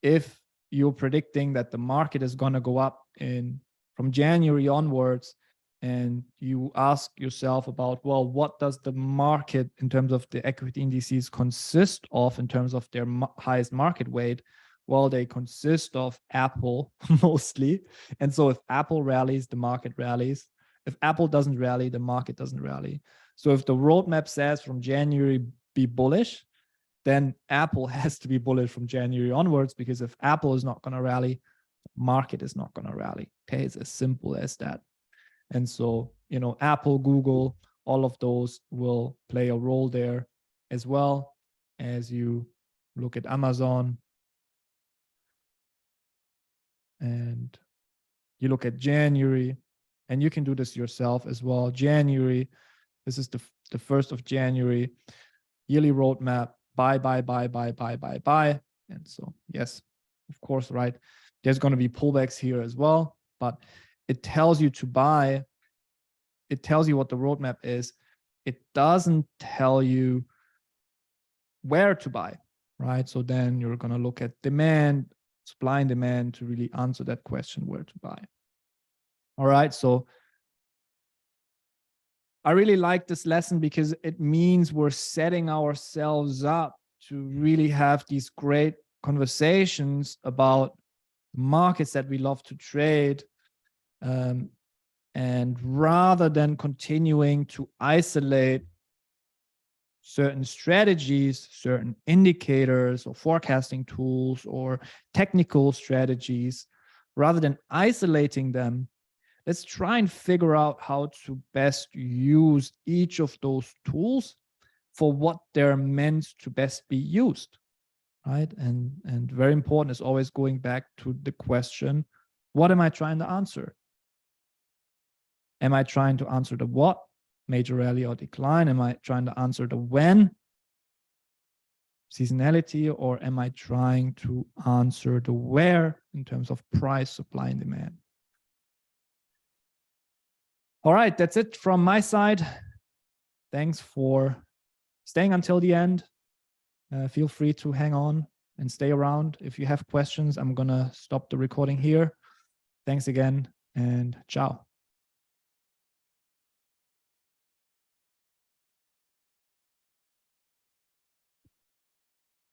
if you're predicting that the market is going to go up from January onwards, and you ask yourself about, well, what does the market in terms of the equity indices consist of in terms of their highest market weight? Well, they consist of Apple mostly. And so if Apple rallies, the market rallies. If Apple doesn't rally, the market doesn't rally. So if the roadmap says from January be bullish, then Apple has to be bullish from January onwards, because if Apple is not going to rally, the market is not going to rally. Okay, it's as simple as that. And so, you know, Apple, Google, all of those will play a role there, as well as you look at Amazon and you look at January, and you can do this yourself as well. January, this is the 1st of January, yearly roadmap, buy. And so, yes, of course, right, there's going to be pullbacks here as well, but it tells you to buy. It tells you what the roadmap is. It doesn't tell you where to buy, right? So then you're going to look at demand, supply and demand, to really answer that question, where to buy. All right. So I really like this lesson because it means we're setting ourselves up to really have these great conversations about markets that we love to trade. And rather than continuing to isolate certain strategies, certain indicators or forecasting tools or technical strategies, rather than isolating them, let's try and figure out how to best use each of those tools for what they're meant to best be used, right? And very important is always going back to the question, what am I trying to answer? Am I trying to answer the what, major rally or decline? Am I trying to answer the when, seasonality? Or am I trying to answer the where in terms of price, supply, and demand? All right, that's it from my side. Thanks for staying until the end. Feel free to hang on and stay around. If you have questions, I'm going to stop the recording here. Thanks again, and ciao.